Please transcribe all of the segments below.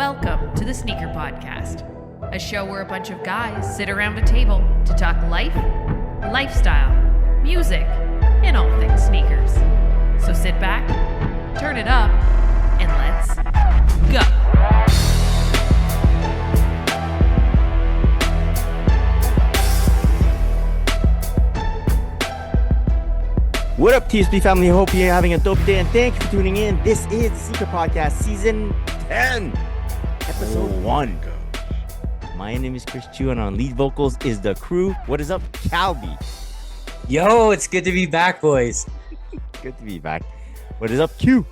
Welcome to the Sneaker Podcast, a show where a bunch of guys sit around a table to talk life, lifestyle, music, and all things sneakers. So sit back, turn it up, and let's go. What up, TSP family? Hope you're having a dope day, and thank you for tuning in. This is the Sneaker Podcast, Season 10, Episode 1. My name is Chris Chu, and on lead vocals is the crew. What is up, Calby? Yo, it's good to be back, boys. Good to be back. What is up, Q?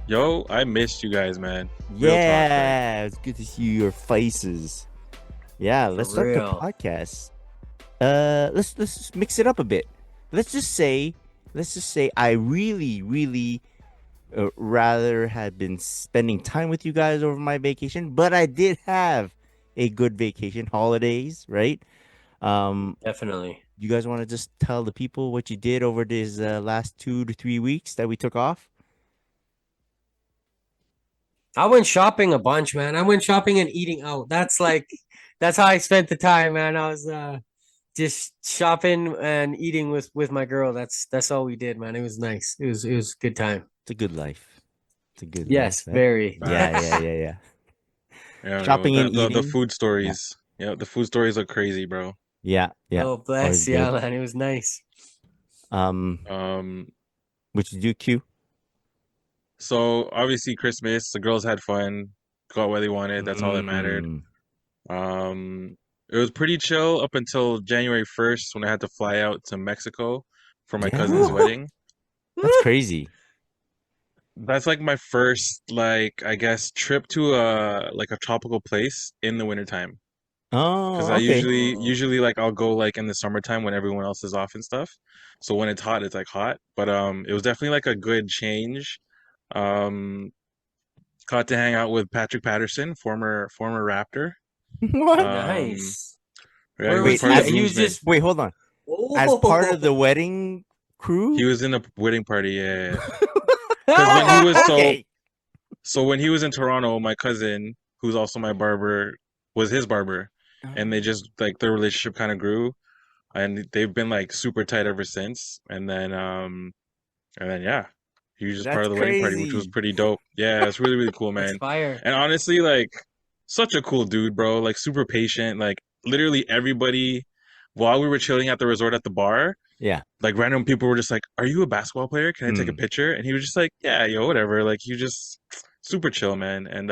Yo, I missed you guys, man. Yeah, it's good to see your faces. Yeah, let's start the podcast. Let's just mix it up a bit. Let's just say I really rather had been spending time with you guys over my vacation, but I did have a good vacation, holidays, right? Definitely. You guys want to just tell the people what you did over these last 2 to 3 weeks that we took off? I went shopping a bunch, man. I went shopping and eating out. That's how I spent the time, man. I was just shopping and eating with my girl. That's all we did, man. It was nice. It was a good time. It's a good life. It's a good Yes, life. very. Yeah. Yeah, Shopping and the eating. food stories. Yeah, the food stories are crazy, bro. Yeah. Oh, bless. Always Yeah, good. man. It was nice. Which you do, Q? So obviously Christmas, the girls had fun, got what they wanted. That's all that mattered. It was pretty chill up until January 1st when I had to fly out to Mexico for my cousin's wedding. That's crazy. That's like my first, like, I guess, trip to a tropical place in the wintertime. Oh, Because I okay. usually like I'll go like in the summertime when everyone else is off and stuff. So when it's hot, it's like hot. But it was definitely like a good change. Um, got to hang out with Patrick Patterson, former Raptor. What? Nice. Yeah, he Where was was part he? of the He was groomsmen. just Wait, hold on. As part of the wedding crew? He was in the wedding party, yeah. Because when he was Okay. so when he was in Toronto, my cousin, who's also my barber, was his barber, and they just like their relationship kind of grew, and they've been like super tight ever since. And then yeah, he was just part That's of the wedding party, which was crazy. pretty dope. Yeah, it's really cool, That's man. fire. And honestly, like such a cool dude, bro. Like super patient. Like literally everybody, while we were chilling at the resort at the bar, Yeah. like random people were just like, "Are you a basketball player? Can I take a picture?" And he was just like, "Yeah, yo, whatever." Like you just super chill, man. And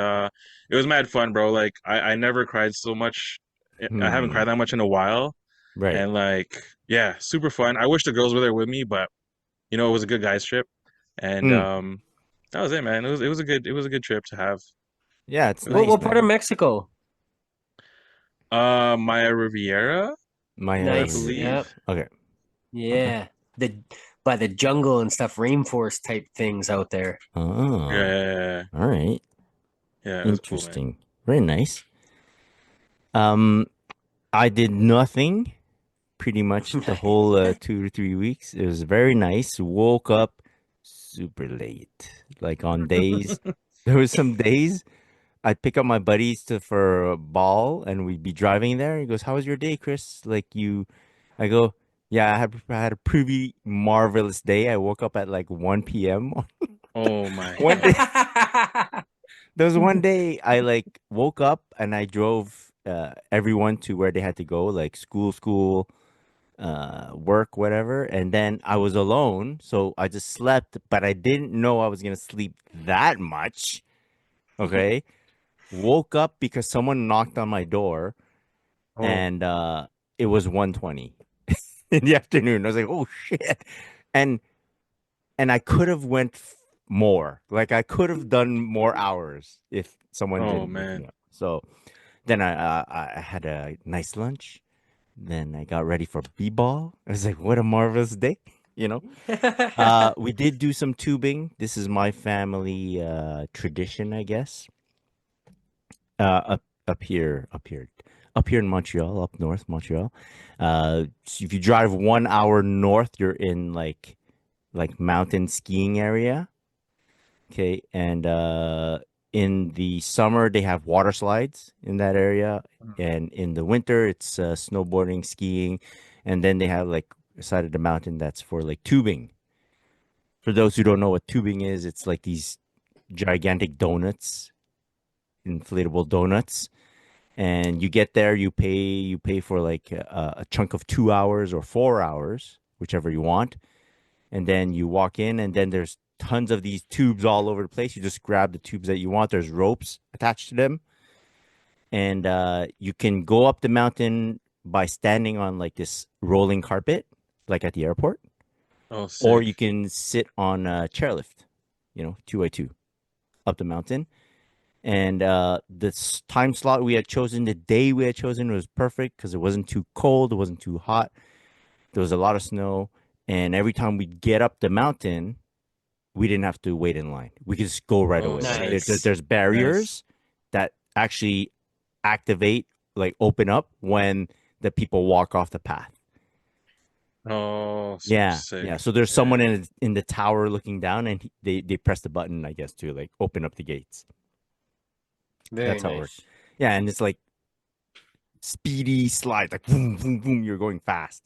it was mad fun, bro. Like I never cried so much. I haven't cried that much in a while. Right. And like, yeah, super fun. I wish the girls were there with me, but it was a good guys trip. And that was it, man. It was a good trip to have. Yeah, it's It was nice. What part man. of Mexico? Maya Riviera, My Nice. I believe. Yep. Okay. Yeah. By the jungle and stuff, rainforest type things out there. Oh. Yeah, All right. yeah, it was cool, man. Interesting. Very nice. I did nothing pretty much the whole 2 to 3 weeks. It was very nice. Woke up super late. Like on days, there was some days I'd pick up my buddies for a ball and we'd be driving there. He goes, "How was your day, Chris?" I go, "Yeah, I had a pretty marvelous day. I woke up at like 1 p.m. Oh my One God. day, there was one day I like woke up and I drove everyone to where they had to go, like school, work, whatever. And then I was alone, so I just slept, but I didn't know I was gonna sleep that much. Okay. Woke up because someone knocked on my door, Oh. and it was 1:20 in the afternoon. I was like, "Oh shit!" And I could have went more. Like I could have done more hours if someone Oh, didn't wake man. me up. So then I had a nice lunch. Then I got ready for b-ball. I was like, "What a marvelous day!" We did do some tubing. This is my family tradition, I guess. Up here in Montreal, up north Montreal. So if you drive 1 hour north, you're in like mountain skiing area. Okay, and in the summer they have water slides in that area, Mm. and in the winter it's snowboarding, skiing, and then they have like a side of the mountain that's for like tubing. For those who don't know what tubing is, it's like these gigantic donuts, inflatable donuts, and you get there, you pay for like a chunk of 2 hours or 4 hours, whichever you want, and then you walk in, and then there's tons of these tubes all over the place. You just grab the tubes that you want. There's ropes attached to them, and you can go up the mountain by standing on like this rolling carpet, like at the airport, Oh, or sick. you can sit on a chairlift, 2x2 up the mountain. And this time slot we had chosen, the day we had chosen was perfect because it wasn't too cold, it wasn't too hot. There was a lot of snow, and every time we'd get up the mountain, we didn't have to wait in line. We could just go right Oh, away. Like sick. Nice. there's Nice. barriers that actually activate, like open up when the people walk off the path. Oh, super Yeah, sick. yeah. So there's someone Yeah. in the tower looking down, and they press the button, I guess, to like open up the gates. Very That's how it works. nice. Yeah, and it's like speedy slide, like boom, boom, boom. You're going fast.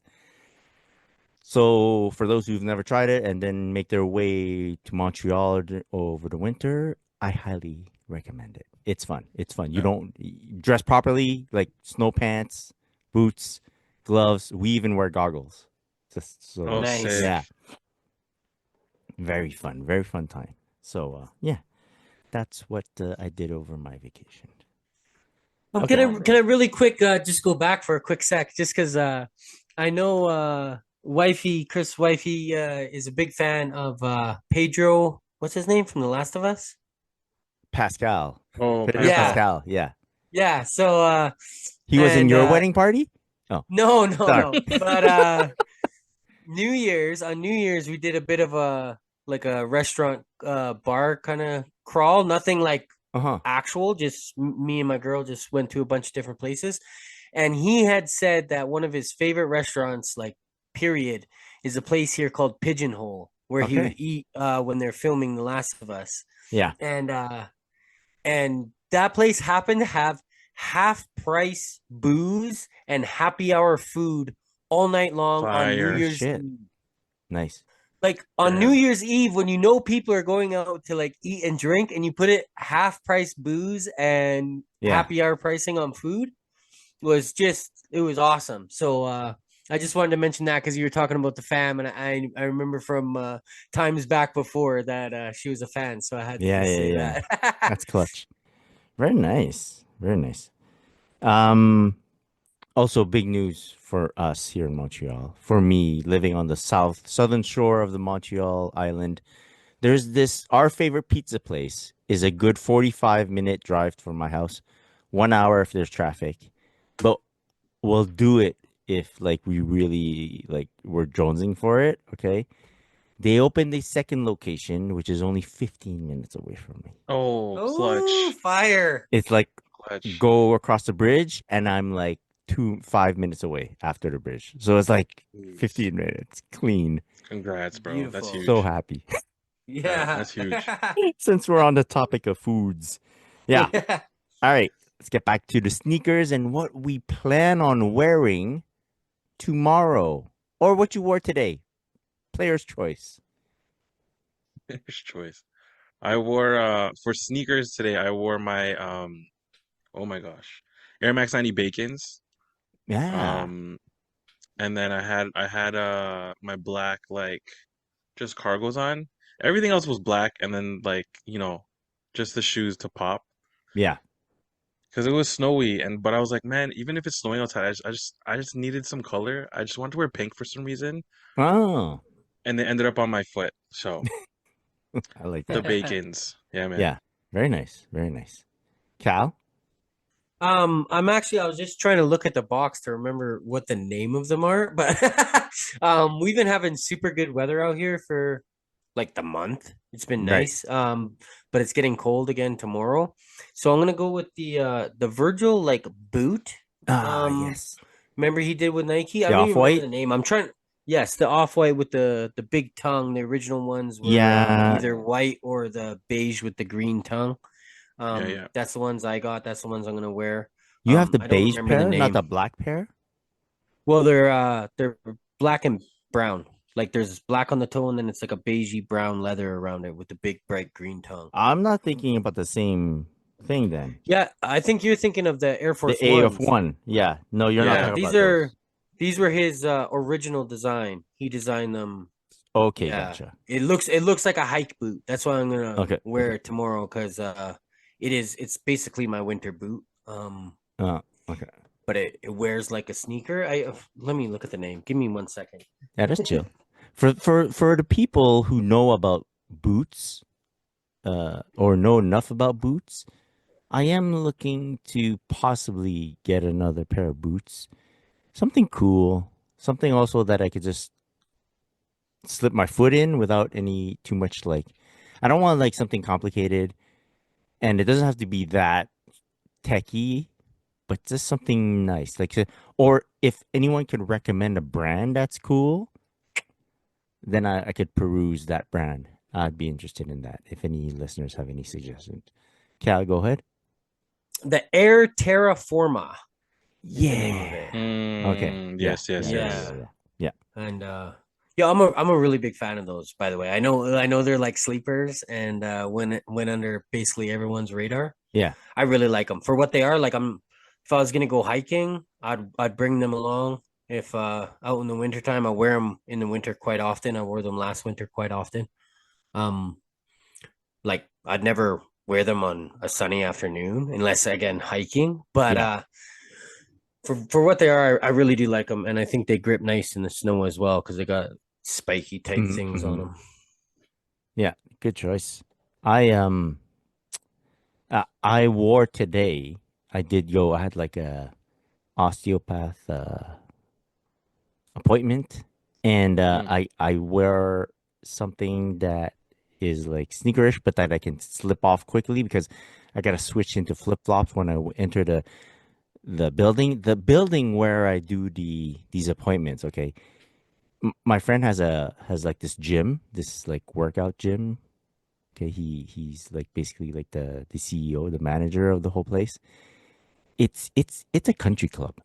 So for those who've never tried it and then make their way to Montreal over the winter, I highly recommend it. It's fun. It's fun. You Yeah. don't dress properly, like snow pants, boots, gloves. We even wear goggles. Just Oh, so Nice. sick. yeah, very fun time. So yeah, that's what I did over my vacation. Okay. Can I really quick just go back for a quick sec just because I know Chris wifey is a big fan of Pedro, what's his name from The Last of Us? Pascal. Oh, Pedro Yeah. Pascal. Pascal. Yeah. Yeah, so He was in and your wedding party? Oh, no sorry. no, but on New Year's we did a bit of a like a restaurant bar kind of crawl, nothing like Uh-huh. actual, just me and my girl just went to a bunch of different places. And he had said that one of his favorite restaurants, like period, is a place here called Pigeonhole, where he would Okay. eat when they're filming The Last of Us. Yeah. And that place happened to have half price booze and happy hour food all night long on New Oh Fire. Year's shit. Eve. Nice. Like on New Damn. Year's Eve, when you know people are going out to like eat and drink, and you put it half price booze and Yeah. happy hour pricing on food, was just it was awesome. So I just wanted to mention that because you were talking about the fam, and I remember from times back before that she was a fan, so I had to Yeah, just yeah, say yeah. that. That's clutch. Very nice. Very nice. Um, Also big news for us here in Montreal. For me, living on the southern shore of the Montreal island, there's this our favorite pizza place is a good 45-minute drive from my house. 1 hour if there's traffic. But we'll do it if like we really like we're jonesing for it, okay? They opened a second location, which is only 15 minutes away from me. Oh, Oh, clutch. fire! It's like Clutch. go across the bridge, and I'm like 5 minutes away after the bridge. So it's like Jeez. 15 minutes clean. Congrats, bro. That's Beautiful. So huge. happy. Yeah, Yeah. that's huge. Since we're on the topic of foods. Yeah. Yeah. All right. Let's get back to the sneakers and what we plan on wearing tomorrow or what you wore today. Player's choice. First choice. I wore for sneakers today, I wore my oh my gosh. Air Max 90 Bacons. Yeah. And then I had my black like just cargos on. Everything else was black and then like, just the shoes to pop. Yeah. Because it was snowy but I was like, man, even if it's snowing outside, I just needed some color. I just wanted to wear pink for some reason. Oh, And they ended up on my foot. So I like the that. Bacons. Yeah, man. Yeah. Very nice. Very nice. Cal? I was just trying to look at the box to remember what the name of them are, but we've been having super good weather out here for like the month. It's been Right. nice. But it's getting cold again tomorrow. So I'm gonna go with the Virgil like boot. Ah, Um, yes. remember he did with Nike? I The don't even remember off-white? the name. I'm trying. Yes, the off-white with the big tongue. The original ones were Yeah. either white or the beige with the green tongue. Yeah. That's the ones I got. That's the ones I'm gonna wear. You have the I don't beige remember the pair, not name. the black pair? Well, they're black and brown. Like there's black on the toe, and then it's like a beigey brown leather around it with the big bright green tongue. I'm not thinking about the same thing then. Yeah, I think you're thinking of the Air Force The A of Ones. one. Yeah. No, you're not Yeah, Yeah. talking about those. these were his original design. He designed them. Okay, Yeah, gotcha. it looks like a hike boot. That's why I'm gonna Okay. wear it tomorrow because it's basically my winter boot. Okay. But it wears like a sneaker. Let me look at the name. Give me 1 second. Yeah, that's chill. For the people who know about boots, or know enough about boots, I am looking to possibly get another pair of boots. Something cool. Something also that I could just slip my foot in without any too much like. I don't want like something complicated, and it doesn't have to be that techy, but just something nice. Or if anyone could recommend a brand that's cool, then I could peruse that brand. I'd be interested in that. If any listeners have any suggestions, Cal, go ahead. The Air Terraforma is the name of Yeah. it. Okay. Yeah. Yes. Yeah. And yeah, I'm a really big fan of those, by the way. I know they're like sleepers and went under basically everyone's radar. Yeah. I really like them for what they are. Like if I was gonna go hiking, I'd bring them along. If out in the wintertime, I wear them in the winter quite often. I wore them last winter quite often. Um, like I'd never wear them on a sunny afternoon unless again hiking. But Yeah. for what they are, I really do like them, and I think they grip nice in the snow as well because they got spiky type things on them. Yeah. Good choice. I wore today. I did go. I had like a osteopath appointment, and I wear something that is like sneakerish, but that I can slip off quickly because I gotta switch into flip flops when I enter the building. The building where I do these appointments. Okay, my friend has like this gym, this like workout gym. Okay, he's like basically like the CEO, the manager of the whole place. It's a country club.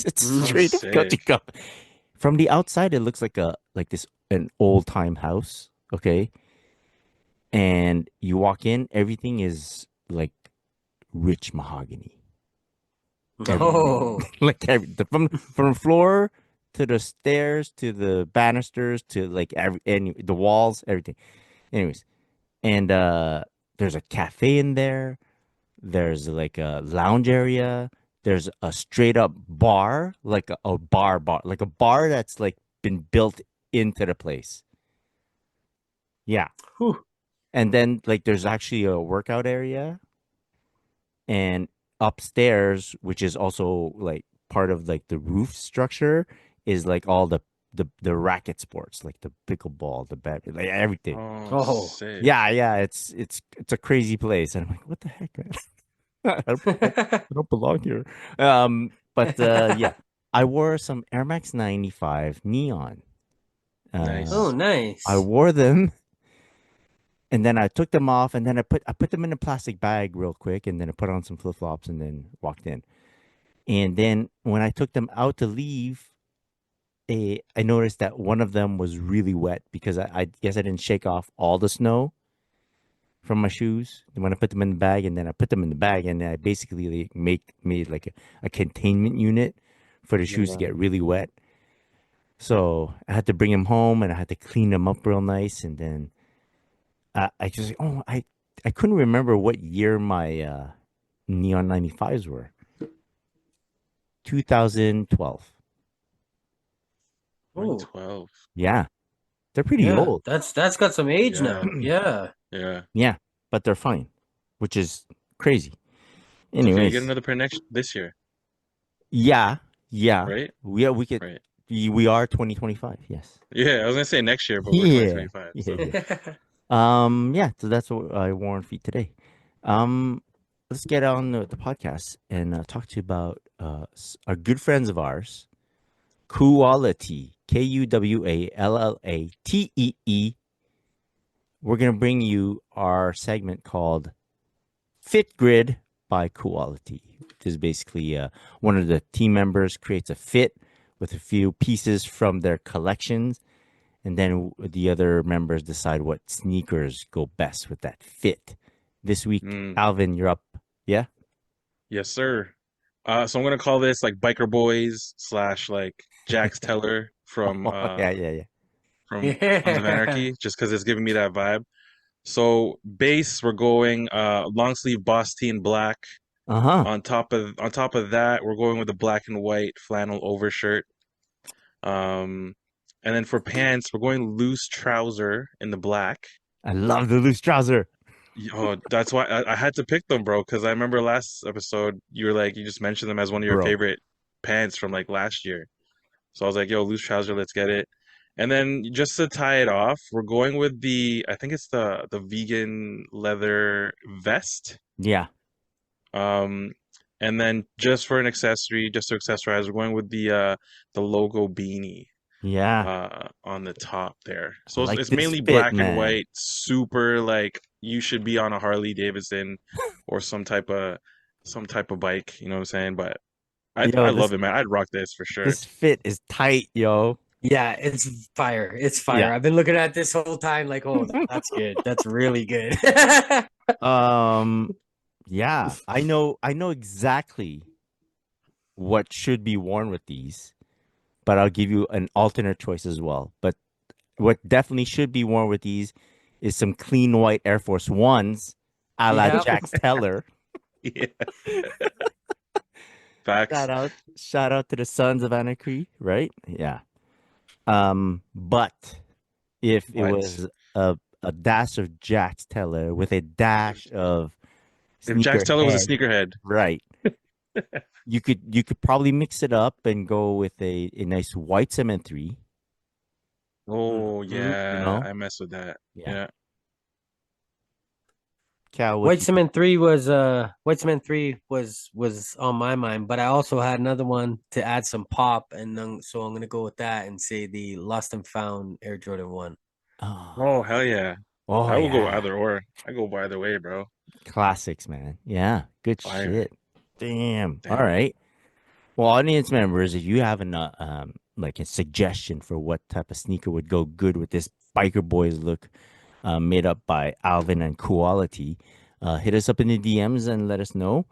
It's straight up country Sick. club. From the outside, it looks like this an old time house. Okay, and you walk in, everything is like rich mahogany. Oh, Like from floor to the stairs to the banisters to like the walls, everything. Anyways, and there's a cafe in there. There's like a lounge area. There's a straight up bar, like a bar, like a bar that's like been built into the place. Yeah. whew. And then like there's actually a workout area, and upstairs, which is also like part of like the roof structure, is like all the racket sports, like the pickleball, the bad, like everything. Oh. Sick. Yeah, it's a crazy place. And I'm like, what the heck, man? I don't belong here. But yeah, I wore some Air Max 95 neon. Nice. Oh, nice. I wore them, and then I took them off, and then I put them in a plastic bag real quick, and then I put on some flip flops, and then walked in. And then when I took them out to leave, I noticed that one of them was really wet because I guess I didn't shake off all the snow from my shoes when I put them in the bag, and then I put them in the bag, and I basically like, made like a containment unit for the shoes to get really wet. So I had to bring them home, and I had to clean them up real nice, and then I just I couldn't remember what year my Neon 95s were. 2012. Oh, 12. Yeah, they're pretty yeah, old. that's got some age now. Yeah. Yeah. Yeah, but they're fine, which is crazy. So can you Anyways, get another pair this year? yeah, Right? we could. Right. We are 2025. Yes. Yeah, I was gonna say next year, but we're Yeah. 2025. Yeah. So. Yeah. Yeah. So that's what I wore on feet today. Let's get on the podcast and talk to you about our good friends of ours, Quality, Kuwallatee. We're gonna bring you our segment called Fit Grid by Quality. This is basically one of the team members creates a fit with a few pieces from their collections, and then the other members decide what sneakers go best with that fit. This week, Mm, Alvin, you're up. Yeah. yes, sir. So I'm gonna call this like Biker Boys slash like Jax Teller Yeah, yeah, yeah. from Sons of Yeah. Anarchy, just because it's giving me that vibe. So base, we're going long sleeve boss tee in black. Uh huh. On top of that, we're going with the black and white flannel overshirt. Um, and then for pants, we're going loose trouser in the black. I love the loose trouser, Oh, that's why I had to pick them, bro. Because I remember last episode you were like you just mentioned them as one of your bro. favorite pants from like last year. So I was like, yo, loose trouser, let's get it. And then just to tie it off, we're going with I think it's the vegan leather vest. Yeah, Um, and then just for an accessory, just to accessorize, we're going with the logo beanie yeah. on the top there. I So like it's this mainly fit, black and man. white, super like you should be on a Harley Davidson or some type of bike, you know what I'm saying? But I Yo, love it, man. I'd rock this for sure. this fit is tight, yo. Yeah, it's fire. It's Yeah. fire. I've been looking at this whole time like, oh, that's good. That's really good. Um, yeah. I know exactly what should be worn with these, but I'll give you an alternate choice as well. But what definitely should be worn with these is some clean white Air Force Ones, a la Yep. Jax Teller. Yeah, Shout facts. out, shout out to the Sons of Anarchy, right? Yeah. But if it What? was a dash of Jax Teller with a dash of If Jax Teller was a sneakerhead, sneakerhead, right? You could probably mix it up and go with a nice white cement 3. oh Mhm. You yeah, know, I mess with that. yeah. Yeah. Cal, what White do you think? Cement 3 was on my mind, but I also had another one to add some pop, and then so I'm gonna go with that and say the Lost and Found Air Jordan 1. Oh, Oh hell yeah. oh I will go yeah, either or. I go by either way, bro. classics, man. Yeah, good Fire. shit. Damn. All Damn. right. Well, audience members, if you have like a suggestion for what type of sneaker would go good with this biker boys look, made up by Alvin and Quality, hit us up in the DMs and let us know.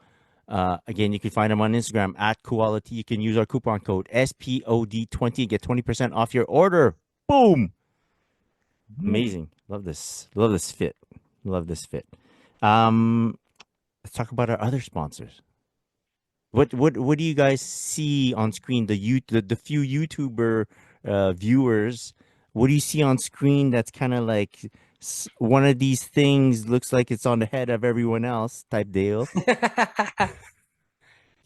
Again, you can find them on Instagram at Quality. You can use our coupon code SPOD20, get 20% off your order. Boom! Amazing. Love this. Love this fit. Love this fit. Let's talk about our other sponsors. What do you guys see on screen? The few YouTuber viewers. What do you see on screen that's kind of like one of these things looks like it's on the head of everyone else type deal?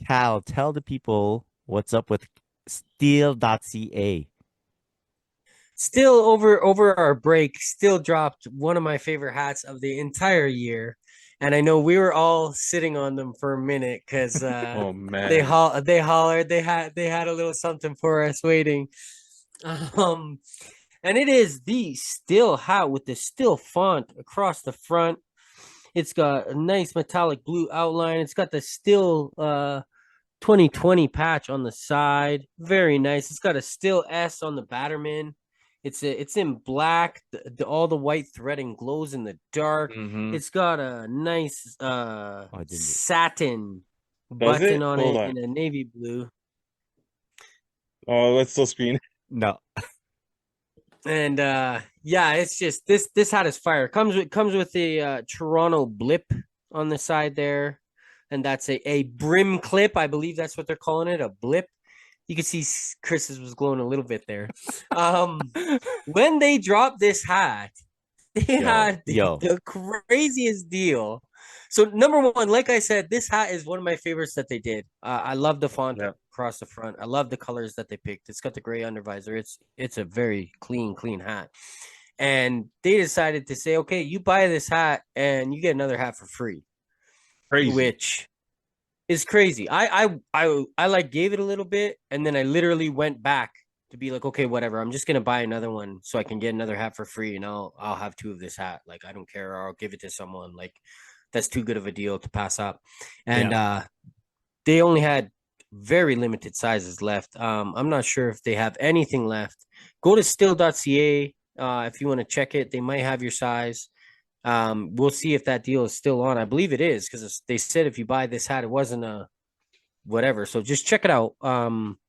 Cal, tell the people what's up with Steel.ca. Still over our break, still dropped one of my favorite hats of the entire year. And I know we were all sitting on them for a minute because Oh they man. they hollered, they had a little something for us waiting. Um and it is the Still hat with the Still font across the front. It's got a nice metallic blue outline. It's got the Still 2020 patch on the side. Very nice. It's got a Still S on the Batterman. It's in black. All the white threading glows in the dark. Mm-hmm. It's got a nice Oh, I didn't. satin Does button it? on Hold it on. in a navy blue. Oh, let's still screen. No. And yeah, it's just this hat is fire. Comes with a Toronto blip on the side there, and that's a brim clip. I believe that's what they're calling it, a blip. You can see Chris's was glowing a little bit there. When they dropped this hat, they Yo, had yo. the craziest deal. So number one, like I said, this hat is one of my favorites that they did. I love the font Yeah. across the front. I love the colors that they picked. It's got the gray undervisor. It's a very clean hat. And they decided to say, okay, you buy this hat and you get another hat for free, Crazy. which is crazy. I like gave it a little bit, and then I literally went back to be like, okay, whatever. I'm just gonna buy another one so I can get another hat for free, and I'll have two of this hat. Like I don't care, or I'll give it to someone. Like that's too good of a deal to pass up. And they only had very limited sizes left. I'm not sure if they have anything left. Go to still.ca if you want to check it. They might have your size. We'll see if that deal is still on. I believe it is because they said if you buy this hat, it wasn't a whatever. So just check it out.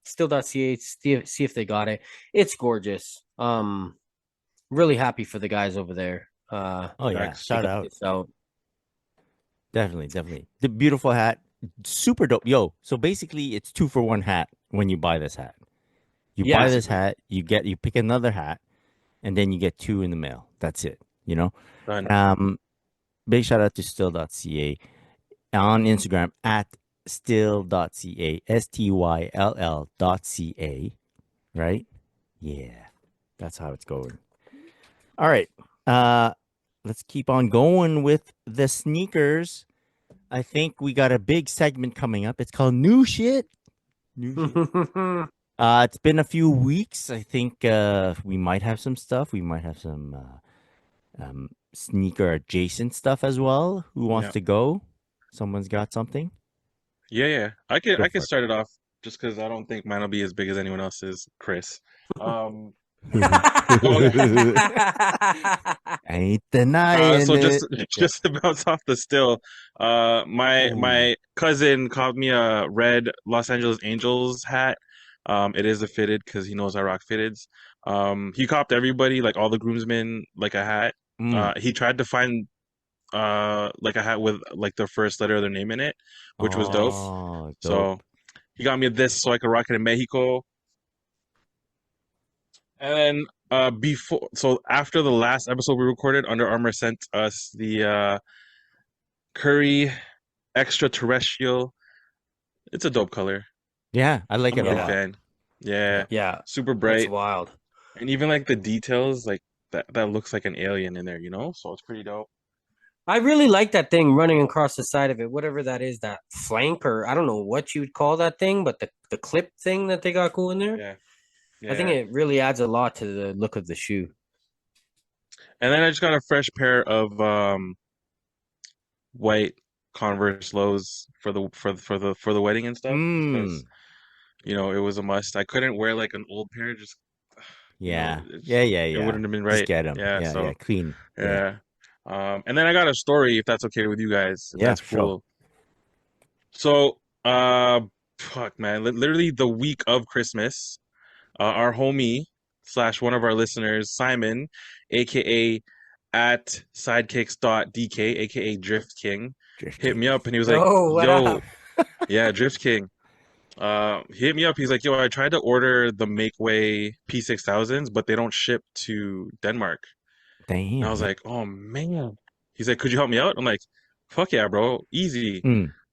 Still.ca, see if they got it. It's gorgeous. Really happy for the guys over there. Oh yeah, Facts. shout They got out. this out. Definitely. The beautiful hat, super dope. Yo, so basically it's 2-for-1 hat when you buy this hat. You buy this Basically. hat, you pick another hat, and then you get 2 in the mail. That's it. You know. Done. Big shout out to still.ca on Instagram at still.ca, STYLL.ca, right? Yeah, that's how it's going. All right. Let's keep on going with the sneakers. I think we got a big segment coming up. It's called New Shit. New Shit. It's been a few weeks. I think we might have some stuff. We might have some sneaker adjacent stuff as well. Who wants Yeah. to go? Someone's got something? Yeah. I Go can for it. start it off just because I don't think mine will be as big as anyone else's, Chris. I ain't denying So it. just to bounce off the still, Ooh. my cousin caught me a red Los Angeles Angels hat. It is a fitted because he knows I rock fitteds. He copped everybody, like all the groomsmen, like a hat. He tried to find like a hat with like the first letter of their name in it, which was dope. Oh, dope. So he got me this so I could rock it in Mexico. And then after the last episode we recorded, Under Armour sent us the Curry Extraterrestrial. It's a dope color. Yeah, I like I'm it a a big lot. fan. Yeah, Yeah, super it's bright. wild. And even like the details, like that looks like an alien in there, you know? So it's pretty dope. I really like that thing running across the side of it, whatever that is, that flank or I don't know what you would call that thing, but the clip thing that they got going there. Yeah. I think Yeah. it really adds a lot to the look of the shoe. And then I just got a fresh pair of white Converse lows for the wedding and stuff because you know it was a must. I couldn't wear like an old pair, just you know, Yeah. it wouldn't have been Just right. get them. Yeah, Yeah, so clean. yeah. And then I got a story if that's okay with you guys, if Yeah, that's for sure. cool. So, fuck man, literally the week of Christmas, our homie slash one of our listeners, Simon, aka at sidekicks.dk, aka Drift King, hit me up and he was like, Oh, what yo, up? yeah, Drift King. He hit me up. He's like, yo, I tried to order the Makeway P6000s, but they don't ship to Denmark. Damn. And I was like, oh man. He's like, could you help me out? I'm like, fuck yeah, bro, easy.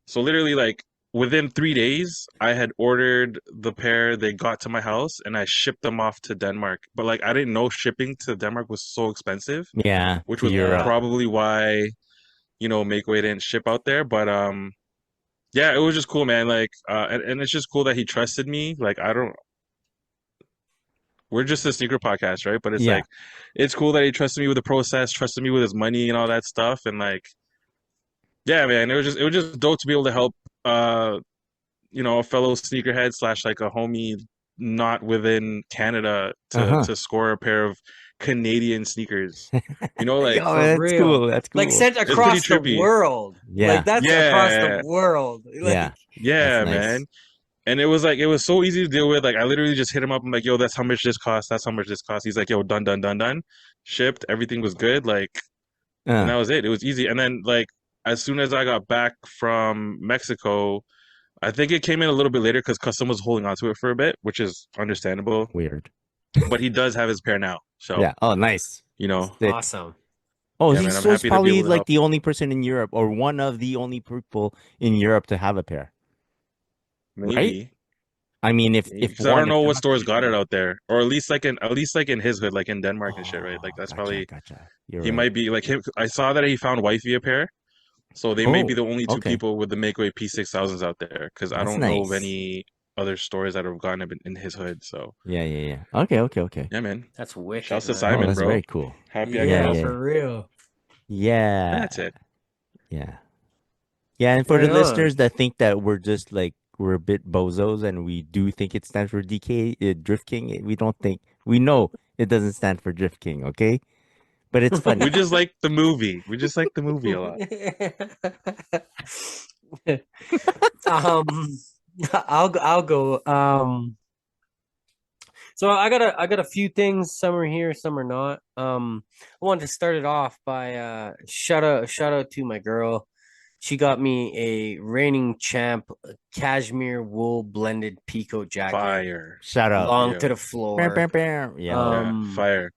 So literally, like within 3 days, I had ordered the pair. They got to my house, and I shipped them off to Denmark. But like, I didn't know shipping to Denmark was so expensive, Yeah, which to was Europe. probably why, you know, Makeway didn't ship out there. But yeah, it was just cool, man. Like, and it's just cool that he trusted me. Like, we're just a sneaker podcast, right? But it's Yeah. like, it's cool that he trusted me with the process, trusted me with his money and all that stuff, and like, yeah, man, it was just dope to be able to help, you know, a fellow sneakerhead slash like a homie not within Canada to score a pair of Canadian sneakers. You know, like Yo, For that's real. cool. That's cool. Like sent pretty across the trippy. world. Yeah. Like that's across the world. Like, Yeah. yeah, That's nice. man. And it was so easy to deal with. Like I literally just hit him up. I'm like, yo, that's how much this costs. That's how much this costs. He's like, yo, done. Shipped. Everything was good. Like, and that was it. It was easy. And then like as soon as I got back from Mexico, I think it came in a little bit later because custom was holding on to it for a bit, which is understandable. Weird. But he does have his pair now. So Yeah. Oh, nice. you know, Sick. awesome. Oh, Yeah, he's man, I'm so he's happy to be probably able to like help. the only person in Europe or one of the only people in Europe to have a pair. Maybe. I mean, if Because I one, don't know if what not stores two, got it then- out there, or at least like in his hood, like in Denmark and shit, right? Like that's probably Gotcha. You're he right. might be like him. I saw that he found wifey a pair, so they may be the only two okay. people with the Makeway P6000s out there. Because I That's don't know of nice. any other stores that have gotten it in his hood. So Yeah. Okay. yeah, man. That's wicked. Shouts to man. Simon, Oh, that's bro. very cool. Happy I Yeah, could help. for real. Yeah. That's it. Yeah. Yeah, and for the Right on. listeners that think that we're just like we're a bit bozos and we do think it stands for DK Drift King, we don't think we know it doesn't stand for Drift King, okay? But it's We funny. just like the movie. We just like the movie a lot. um, I'll go. So I got a few things. Some are here, some are not. I wanted to start it off by shout out to my girl. She got me a reigning champ cashmere wool blended pico jacket, Fire. Shout out. long Yeah. to the Bam, floor. bam, bam. Yeah. Yeah. Fire.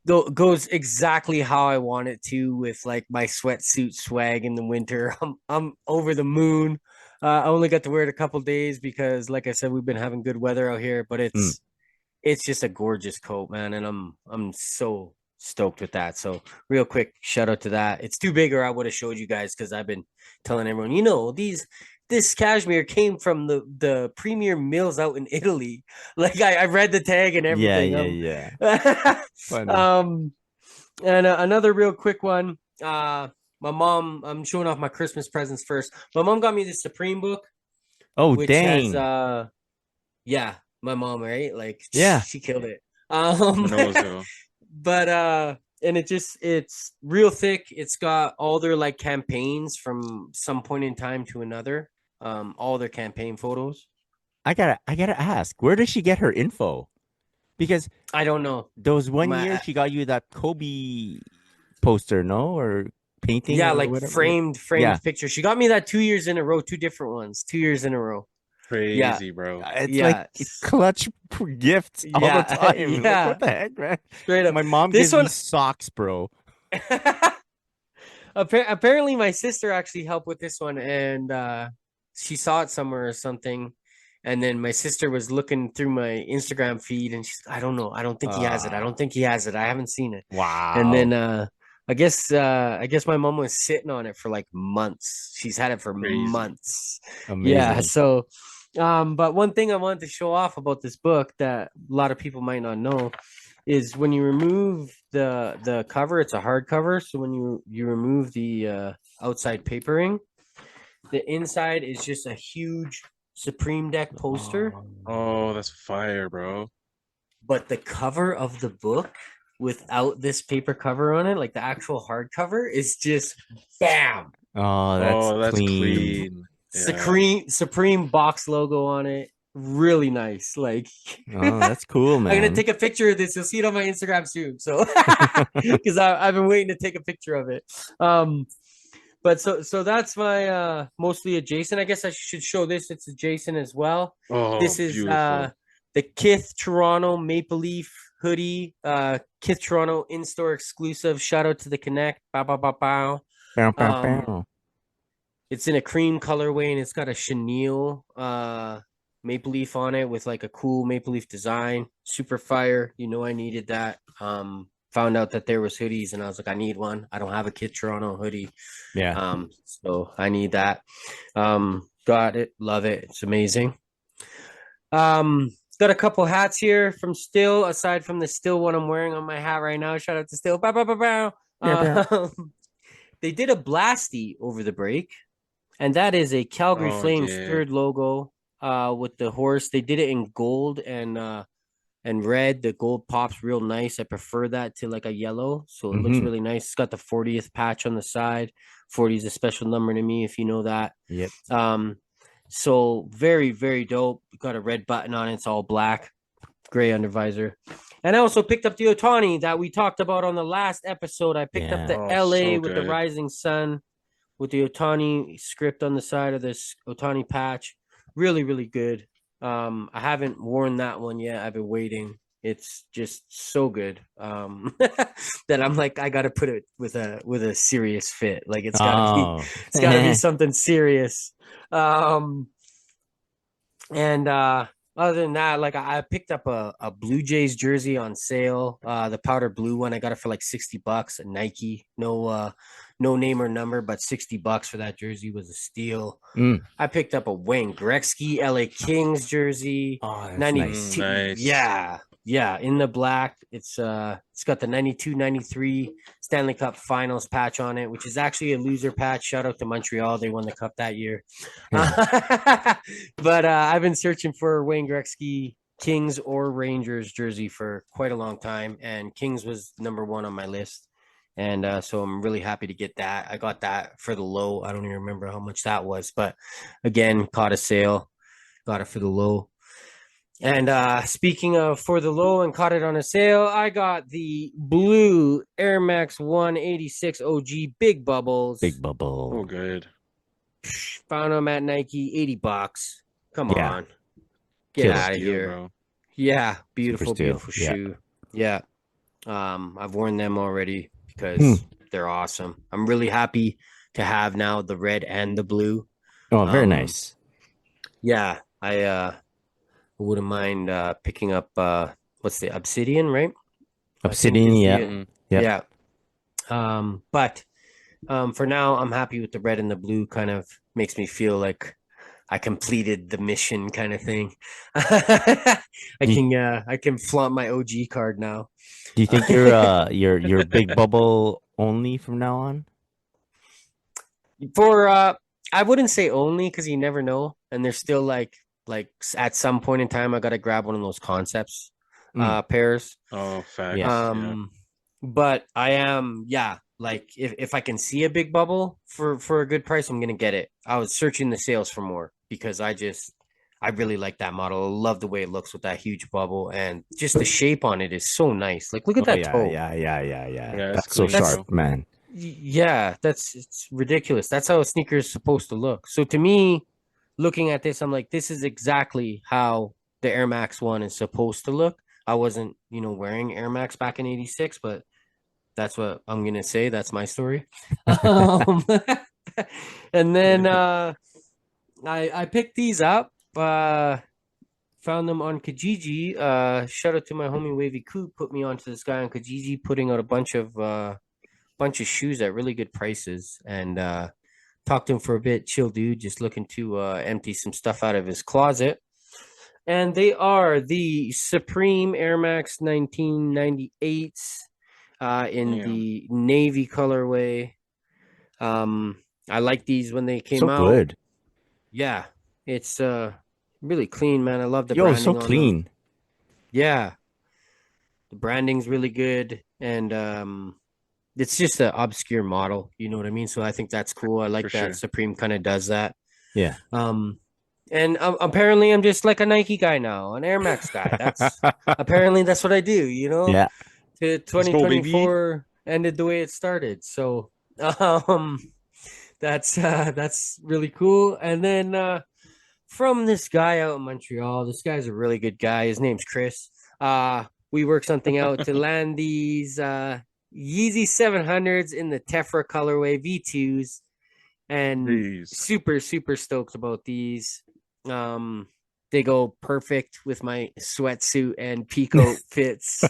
Goes exactly how I want it to, with like my sweatsuit swag in the winter. I'm over the moon. I only got to wear it a couple days because, like I said, we've been having good weather out here. But Mm. it's just a gorgeous coat, man, and I'm so stoked with that. So real quick, shout out to that. It's too big, or I would have showed you guys, because I've been telling everyone, this cashmere came from the premier mills out in Italy. Like I read the tag and Yeah, everything. yeah, yeah. Funny. Um, and another real quick one. My mom. I'm showing off my Christmas presents first. My mom got me the Supreme book, Oh, which has dang. yeah, my mom, right? Like Yeah. she killed it. Manozo. But and it's real thick. It's got all their like campaigns from some point in time to another. All their campaign photos. I gotta ask, where does she get her info? Because I don't know. there was one year My she got you that Kobe poster, no? Or painting Yeah, or like whatever. Yeah. framed picture. She got me that 2 years in a row, two different ones, 2 years in a row. Yeah, Crazy, bro. It's like yeah, clutch gifts all the yeah, time. Like, yeah. what the heck, man? Straight up. My mom This gives me one. socks, bro. Apparently, my sister actually helped with this one, and she saw it somewhere or something. And then my sister was looking through my Instagram feed, and she's, I don't know, I don't think he has it. I don't think he has it. I haven't seen it. And then Wow. I guess my mom was sitting on it for like months. She's had it for Crazy. months. Yeah. Amazing. So, but one thing I wanted to show off about this book that a lot of people might not know is when you remove the cover, it's a hardcover. So when you remove the outside papering, the inside is just a huge Supreme Deck poster. Oh, that's fire, bro. But the cover of the book without this paper cover on it, like the actual hardcover, is just bam. Oh, that's Oh, that's clean. clean. Yeah. Supreme box logo on it. Really nice. Like Oh, that's cool, I'm gonna man. take a picture of this. You'll see it on my Instagram soon. So because I've been waiting to take a picture of it. But so that's my mostly adjacent. I guess I should show this. It's adjacent as well. Oh, This is beautiful. the Kith Toronto Maple Leaf hoodie. Kith Toronto in-store exclusive. Shout out to the Connect. Bow, bow, bow, bow. Bow, bow, Um, bow. It's in a cream colorway, and it's got a chenille maple leaf on it with like a cool maple leaf design. Super fire. You know I needed that. Found out that there was hoodies, and I was like, I need one. I don't have a Kid Toronto hoodie. Yeah. So I need that. Got it. Love it. It's amazing. Got a couple hats here from Still, aside from the Still one I'm wearing on my hat right now. Shout out to Still. Bow, bow, bow, bow. Bow, bow. They did a blasty over the break, and that is a Calgary Oh, Flames yeah. third logo with the horse. They did it in gold and red. The gold pops real nice. I prefer that to like a yellow, so it looks Mhm. really nice. It's got the 40th patch on the side. 40 is a special number to me, if you know that. Yep. So very, very dope. Got a red button on it. It's all black, gray undervisor. And I also picked up the Otani that we talked about on the last episode. I picked up the Oh, LA so with the good. rising sun with the Otani script on the side of this Otani patch. Really, really good. I haven't worn that one yet. I've been waiting. It's just so good. That I'm like, I gotta put it with a serious fit. Like it's Oh. gotta be something serious. And other than that, like I picked up a Blue Jays jersey on sale. The powder blue one. I got it for like $60 at Nike. No name or number, but $60 for that jersey was a steal. Mm. I picked up a Wayne Gretzky LA Kings jersey. Oh, that's 92. nice. Nice. Yeah. yeah, in the black. It's got the 92-93 Stanley Cup Finals patch on it, which is actually a loser patch. Shout out to Montreal, they won the cup that year. But I've been searching for Wayne Gretzky Kings or Rangers jersey for quite a long time, and Kings was number one on my list. And so I'm really happy to get that. I got that for the low. I don't even remember how much that was, but again, caught a sale, got it for the low. And speaking of for the low and caught it on a sale, I got the blue Air Max 186 OG Big Bubbles. Big Oh, bubble. good. Found them at Nike, $80. Come Yeah. on. Get Killer. out of Steal, here. bro. Yeah, beautiful, steal. beautiful Yeah. shoe. Yeah. I've worn them already because they're awesome. I'm really happy to have now the red and the blue. Oh, very Um, nice. Yeah, I wouldn't mind picking up what's the Obsidian, right? I think Obsidian, is yeah. Mhm. Yep. Yeah. But for now, I'm happy with the red and the blue. Kind of makes me feel like I completed the mission, kind of thing. I can flaunt my OG card now. Do you think you're big bubble only from now on? For I wouldn't say only because you never know, and there's still at some point in time I gotta grab one of those concepts pairs. Oh, facts. Yeah. Yeah. But I am, yeah, like if I can see a big bubble for a good price, I'm gonna get it. I was searching the sales for more because I really like that model. I love the way it looks with that huge bubble, and just the shape on it is so nice. Like look at Oh, that yeah, toe. yeah. Yeah, it's That's so clean, sharp, bro. man. Yeah, it's ridiculous. That's how a sneaker is supposed to look. So to me, looking at this, I'm like, this is exactly how the Air Max one is supposed to look. I wasn't, wearing Air Max back in '86, but that's what I'm gonna say. That's my story. Um, and then I picked these up. Found them on Kijiji. Shout out to my homie Wavy Coop. Put me onto this guy on Kijiji, putting out a bunch of shoes at really good prices. And talked to him for a bit. Chill dude, just looking to empty some stuff out of his closet. And they are the Supreme Air Max 1998s in Yeah. the navy colorway. I like these when they came So out. good. Yeah, it's really clean, man. I love the Yo, branding so on them. clean. Yeah, the branding's really good, and it's just an obscure model. You know what I mean? So I think that's cool. I like For that sure. Supreme kind of does that. Yeah. And apparently I'm just like a Nike guy now, an Air Max guy. Apparently that's what I do. Yeah. To Let's go, baby. 2024 ended the way it started. So that's really cool. And then from this guy out in Montreal, this guy's a really good guy. His name's Chris. We worked something out to land these Yeezy 700s in the Tephra colorway V2s, and Jeez. super super stoked about these. They go perfect with my sweatsuit and peacoat fits.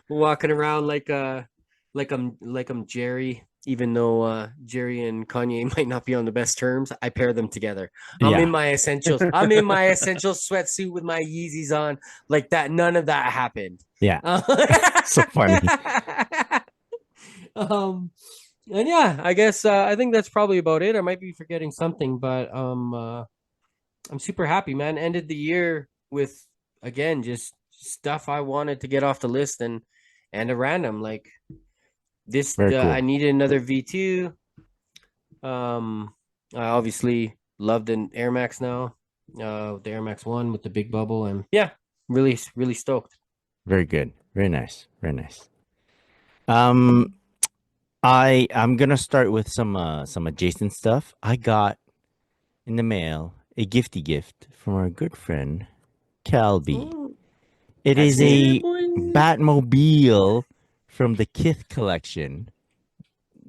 Walking around like I'm Jerry, even though Jerry and Kanye might not be on the best terms. I pair them together. I'm Yeah. in my essentials. I'm in my essential sweatsuit with my Yeezys on. Like that, none of that happened. Yeah. So funny. And yeah, I guess I think that's probably about it. I might be forgetting something, but I'm super happy, man. Ended the year with again just stuff I wanted to get off the list and a random like this. Very cool. I needed another V2. I obviously love the Air Max now, the Air Max 1 with the big bubble, and yeah, really really stoked. Very good. Very nice. Very nice. I'm gonna start with some adjacent stuff. I got in the mail a gifty gift from our good friend Calby. Oh, It is a excellent. Batmobile from the Kith collection.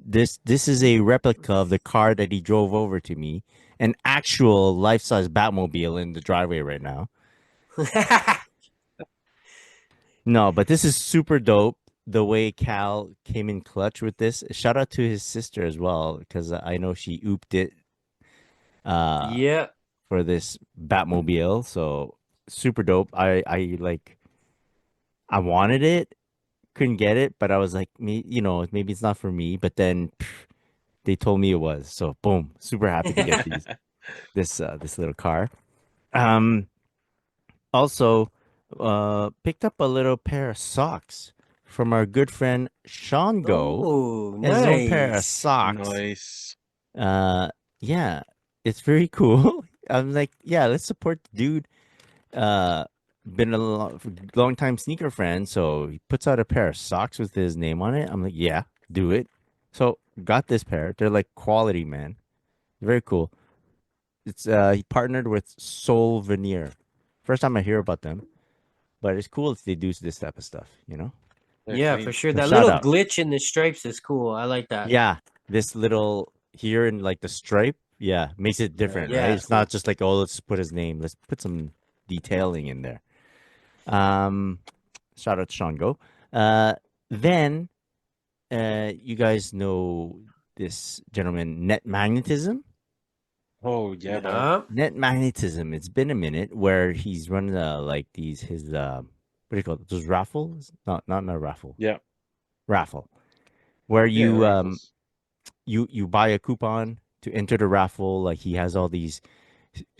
This is a replica of the car that he drove over to me. An actual life-size Batmobile in the driveway right now. No, but this is super dope. The way Cal came in clutch with this. Shout out to his sister as well, because I know she ooped it Yeah. for this Batmobile. So super dope. I like I wanted it, couldn't get it, but I was like, maybe it's not for me. But then they told me it was. So boom, super happy to get this little car. Um, Also, picked up a little pair of socks from our good friend Sean Go. Oh, His own pair of nice. socks. Nice. Uh, yeah, it's very cool. I'm like, yeah, let's support the dude. Uh, been a long time sneaker friend, so he puts out a pair of socks with his name on it. I'm like, yeah, do it. So got this pair. They're like quality, man. Very cool. It's he partnered with Soul Veneer. First time I hear about them, but it's cool if they do this type of stuff, you know? Yeah, Yeah, for clean. sure. So That shout little out. glitch in the stripes is cool. I like that. Yeah, this little here in like the stripe, yeah, makes it Yeah, different, right? Yeah. that's It's not cool. just like, oh, let's put his name. Let's put some detailing in there. Um, Shout out to Sean Go. Uh, then you guys know this gentleman, Net Magnetism. Oh yeah, dog. Yeah. Net Magnetism. It's been a minute where he's running like his what do you call it? Those raffles? Not a raffle. Yeah, Raffle. Where yeah, you raffles. you buy a coupon to enter the raffle. Like he has all these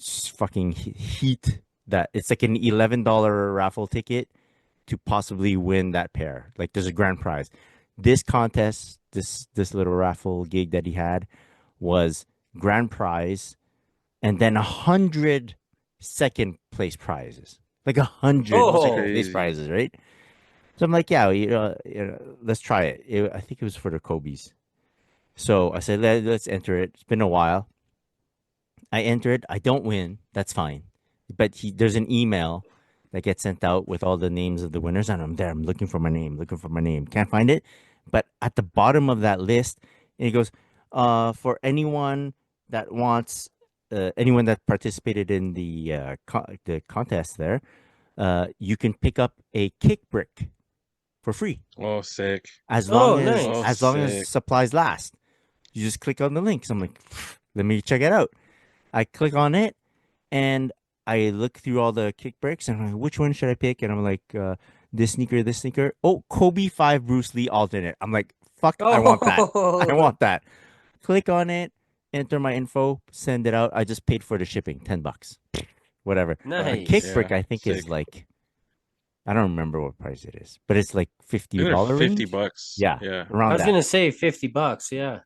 fucking heat that it's like an $11 raffle ticket to possibly win that pair. Like there's a grand prize. This contest, this little raffle gig that he had was grand prize and then 100 second place prizes. Like 100 That's second Oh, place crazy. prizes, right? So I'm like, yeah, let's try it. I think it was for the Kobe's. So I said, let's enter it. It's been a while. I enter it. I don't win. That's fine. But there's an email that gets sent out with all the names of the winners, and I'm there. I'm looking for my name, looking for my name. Can't find it. But at the bottom of that list, it goes, for anyone that participated in the contest there, you can pick up a kick brick for free Oh, sick. as long oh, as Oh, as nice. long as sick. supplies last. You just click on the link. So I'm like, let me check it out. I click on it and I look through all the kick bricks and I'm like, which one should I pick? And I'm like, this sneaker, this sneaker. Oh, Kobe 5 Bruce Lee alternate. I'm like, fuck, I want that. I Oh, want that. Click on it, enter my info, send it out. I just paid for the shipping, $10. Whatever. The kick nice. brick, Yeah, I think, is sick. like, I don't remember what price it is, but it's like They're $50 50 range. bucks. Yeah, Yeah. I around was that. gonna say $50. Yeah.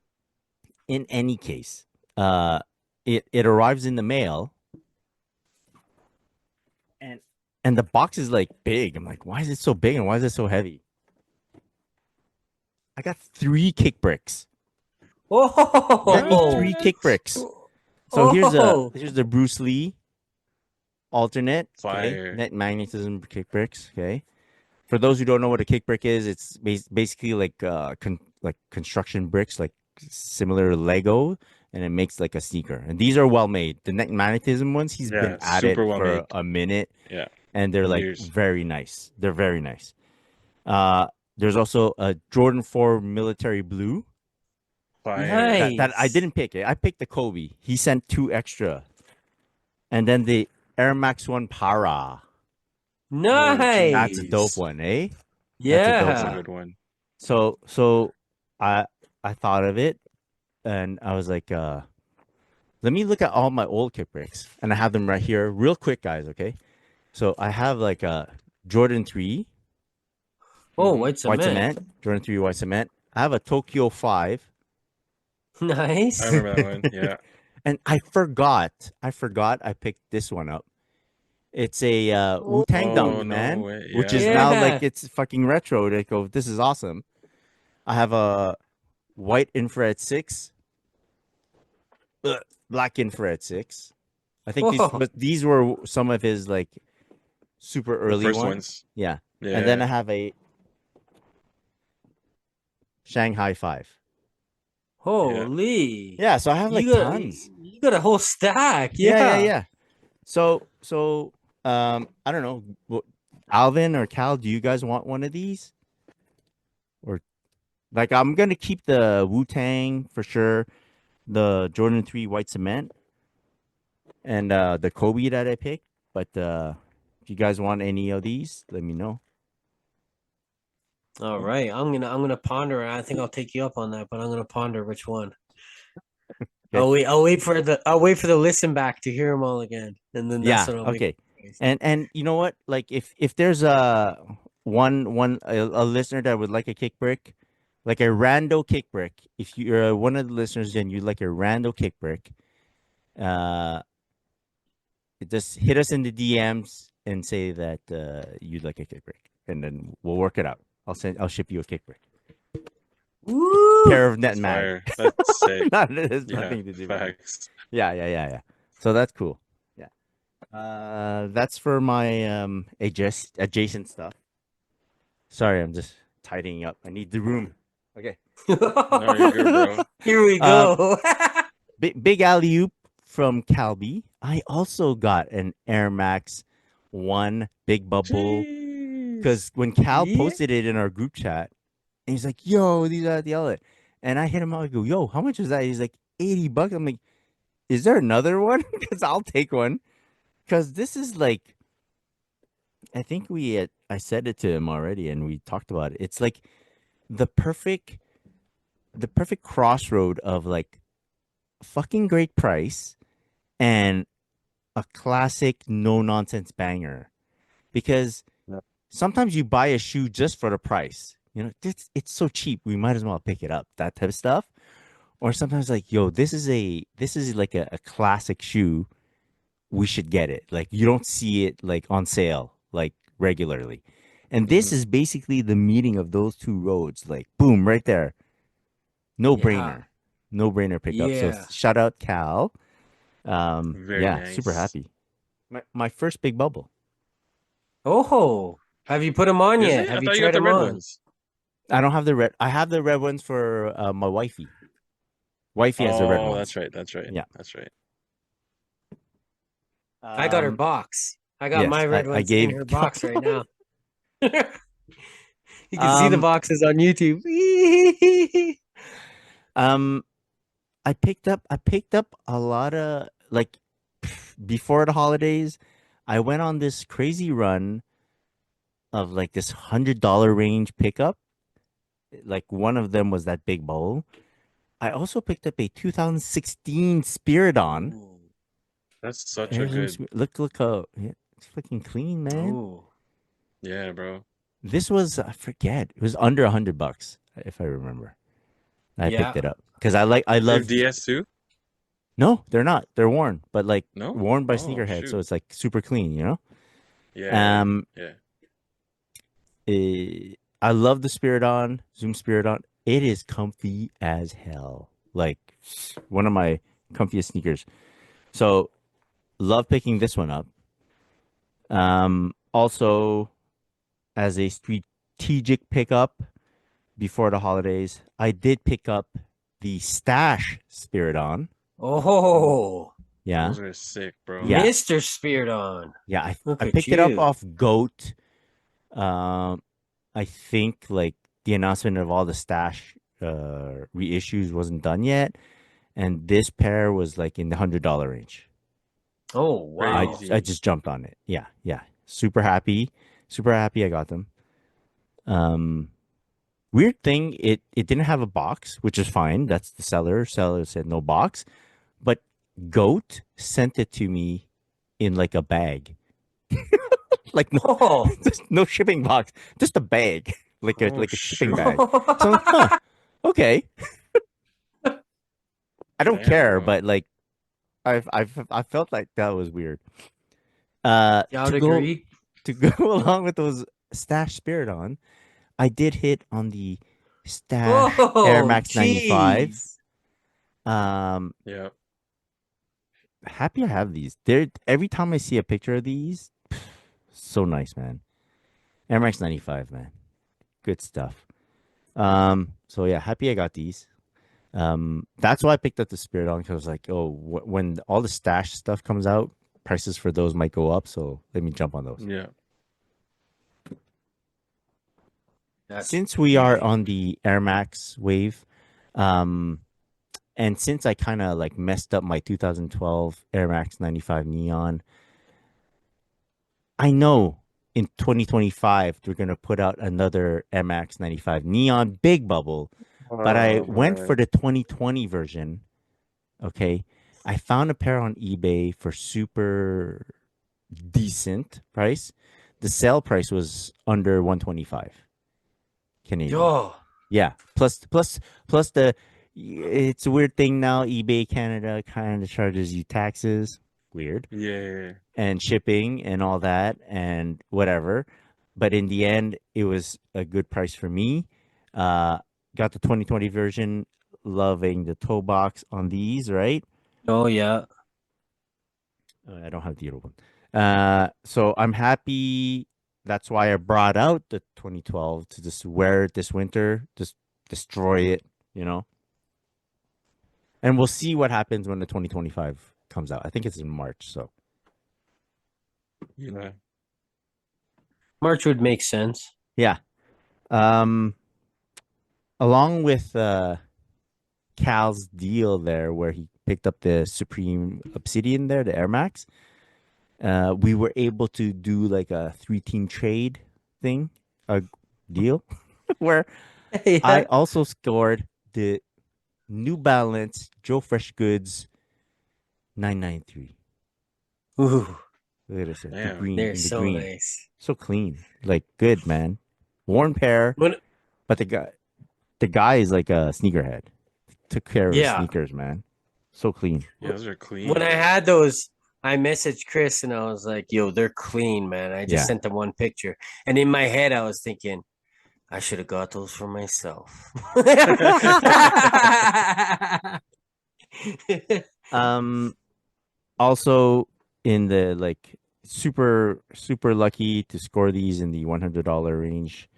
In any case, uh, it arrives in the mail, and the box is like big. I'm like, why is it so big and why is it so heavy? I got 3 kick bricks. Get me Oh, 3 kick bricks. So oh, here's the Bruce Lee alternate. Okay, Fire. net magnetism kick bricks. Okay, for those who don't know what a kick brick is, it's basically like like construction bricks, like similar to Lego, and it makes like a sneaker. And these are well made. The net magnetism ones, he's been Yeah, at it super well for made. a minute, Yeah, and they're like years. very nice. They're very nice. Uh, there's also a Jordan 4 military blue Fire. that I nice. didn't pick it. I picked the Kobe. He sent 2 extra, and then the Air Max 1 Para. Oh, That's a dope Nice. jeez. one, eh? That's a dope That's a Yeah. one. good one. So I I thought of it and I was like, let me look at all my old kick bricks, and I have them right here, real quick, guys. Okay, so I have like a Jordan 3 Oh, Hmm. white white cement. cement, Jordan 3 white cement. I have a Tokyo 5, I Nice. remember that one. Yeah. and I forgot I picked this one up. It's a Wu Tang Oh, Dunk, Oh, no man, way. which Yeah. is now like yeah. it's fucking retro. They go, this is awesome. I have a white infrared 6, black infrared 6. I think Oh, these were some of his like super The early first ones. ones. Yeah. And then Yeah. I have a Shanghai 5. Yeah. holy. Yeah, so I have like tons. You got a whole stack. Yeah, yeah, Yeah. yeah. So I don't know, Alvin or Cal, do you guys want one of these? Or like I'm going to keep the Wu-Tang for sure, the Jordan 3 white cement and the Kobe that I picked, but if you guys want any of these, let me know. All right, I'm gonna ponder. I think I'll take you up on that, but I'm gonna ponder which one. Okay. I'll wait for the listen back to hear them all again, and then that's Yeah. when I'll make. Okay. And you know what? Like if there's a a listener that would like a kick brick, like a rando kick brick. If you're one of the listeners and you like a rando kick brick, uh, just hit us in the DMs and say that you'd like a kick brick, and then we'll work it out. I'll ship you a kick brick. Woo! Pair of net That's mag. fire. That's sick. Not, it has Yeah, nothing to do with it. facts. Yeah. So that's cool. Yeah. That's for my adjacent stuff. Sorry, I'm just tidying up. I need the room. Okay. No, you're good, bro. Here we Um, go. big alley oop from Calby. I also got an Air Max 1 Big Bubble Jeez. because when Cal Yeah. posted it in our group chat, and he's like, "Yo, these are at the outlet," and I hit him out. I go, "Yo, how much is that?" He's like, $80. I'm like, "Is there another one? Because I'll take one." Because this is like, I think I said it to him already, and we talked about it. It's like the perfect crossroad of like fucking great price and a classic no nonsense banger. Because Yep. sometimes you buy a shoe just for the price. You know, it's so cheap, we might as well pick it up. That type of stuff. Or sometimes like, yo, this is like a classic shoe. We should get it. Like you don't see it like on sale like regularly. And this Mhm. is basically the meeting of those two roads. Like boom, right there. No Yeah. brainer. No brainer pickup. So Yeah. shout out Cal. Very Yeah, super nice. happy. My first big bubble. Oh, have you put them on Is yet? it? I Have you thought you got tried the them red on? ones. I don't have the red. I have the red ones for my wifey. Wifey has the red Oh, ones. that's right. That's right. Yeah. That's right. I got her box. I got my Yes, red I ones in gave. her box right now. You can see the um boxes on YouTube. um I picked up a lot of like before the holidays. I went on this crazy run of like this $100 range pickup. Like one of them was that big bowl. I also picked up a 2016 Spiridon. Ooh. That's such a Air Zoom good. Look how yeah, it's fucking clean, man. Ooh. Yeah, bro. This was I forget. It was under $100 if I remember. I Yeah. picked it up because I They have love. DS too? No, they're not. They're worn, but like No? worn by Oh, sneakerhead, so shoot. it's like super clean. You know. Yeah. Yeah. I love the Spiridon, Zoom Spiridon. It is comfy as hell. Like one of my comfiest sneakers. So love picking this one up. Also as a strategic pickup before the holidays, I did pick up the Stash Spiridon. Oh, Yeah, Those are sick, bro. yeah, Mr. Spiridon. yeah. I Look I at picked it up you. off Goat. Um, I think like the announcement of all the Stash reissues wasn't done yet, and this pair was like in the $100 range. Oh, wow. Crazy. I just jumped on it. Yeah, yeah. Super happy. I got them. Weird thing, it didn't have a box, which is fine. That's the seller. Seller said no box, but Goat sent it to me in like a bag, like no, Oh. just no shipping box, just a bag, like Oh, a shipping shoot. bag. So I'm like, huh, okay. I don't Damn, care, bro. but like I felt like that was weird. I would To go agree. along with those Stash Spirit on, I did hit on the Stash Air Oh, Max 95. jeez. Yeah. Happy I have these. They're every time I see a picture of these, so nice, man. Air Max 95, man. Good stuff. So yeah, happy I got these. That's why I picked up the Spirit on because I was like, oh, when all the Stash stuff comes out, prices for those might go up. So let me jump on those. Yeah. That's Since we are really on good. the Air Max wave, and since I kind of like messed up my 2012 Air Max 95 Neon, I know in 2025 they're gonna put out another MX 95 neon big bubble, but I Oh went for man. the 2020 version. Okay, I found a pair on eBay for super decent price. The sale price was under 125 Canadian. Yo. Yeah, plus the it's a weird thing now. eBay Canada kind of charges you taxes. Weird. Yeah. And shipping and all that and whatever. But in the end, it was a good price for me. Uh, got the 2020 version. Loving the toe box on these, right? Oh yeah. I don't have the other one. So I'm happy. That's why I brought out the 2012 to just wear it this winter, just destroy it, you know. And we'll see what happens when the 2025 comes out. I think it's in March, so Yeah. March would make sense. yeah. Um, along with Cal's deal there, where he picked up the Supreme Obsidian there, the Air Max, we were able to do like a 3-team trade thing, a deal, where I Yeah. also scored the New Balance Joe Fresh Goods 993. Ooh, Look at this, the Damn. green they're in the so green, nice. so clean, like good man, worn pair. When But the guy is like a sneakerhead. Took care of his yeah, sneakers, man. So clean. Yeah, those are when I clean. had those, I messaged Chris and I was like, "Yo, they're clean, man." I just Yeah. sent him one picture, and in my head, I was thinking, I should have got those for myself. Um. Also, in the like super lucky to score these in the $100 range.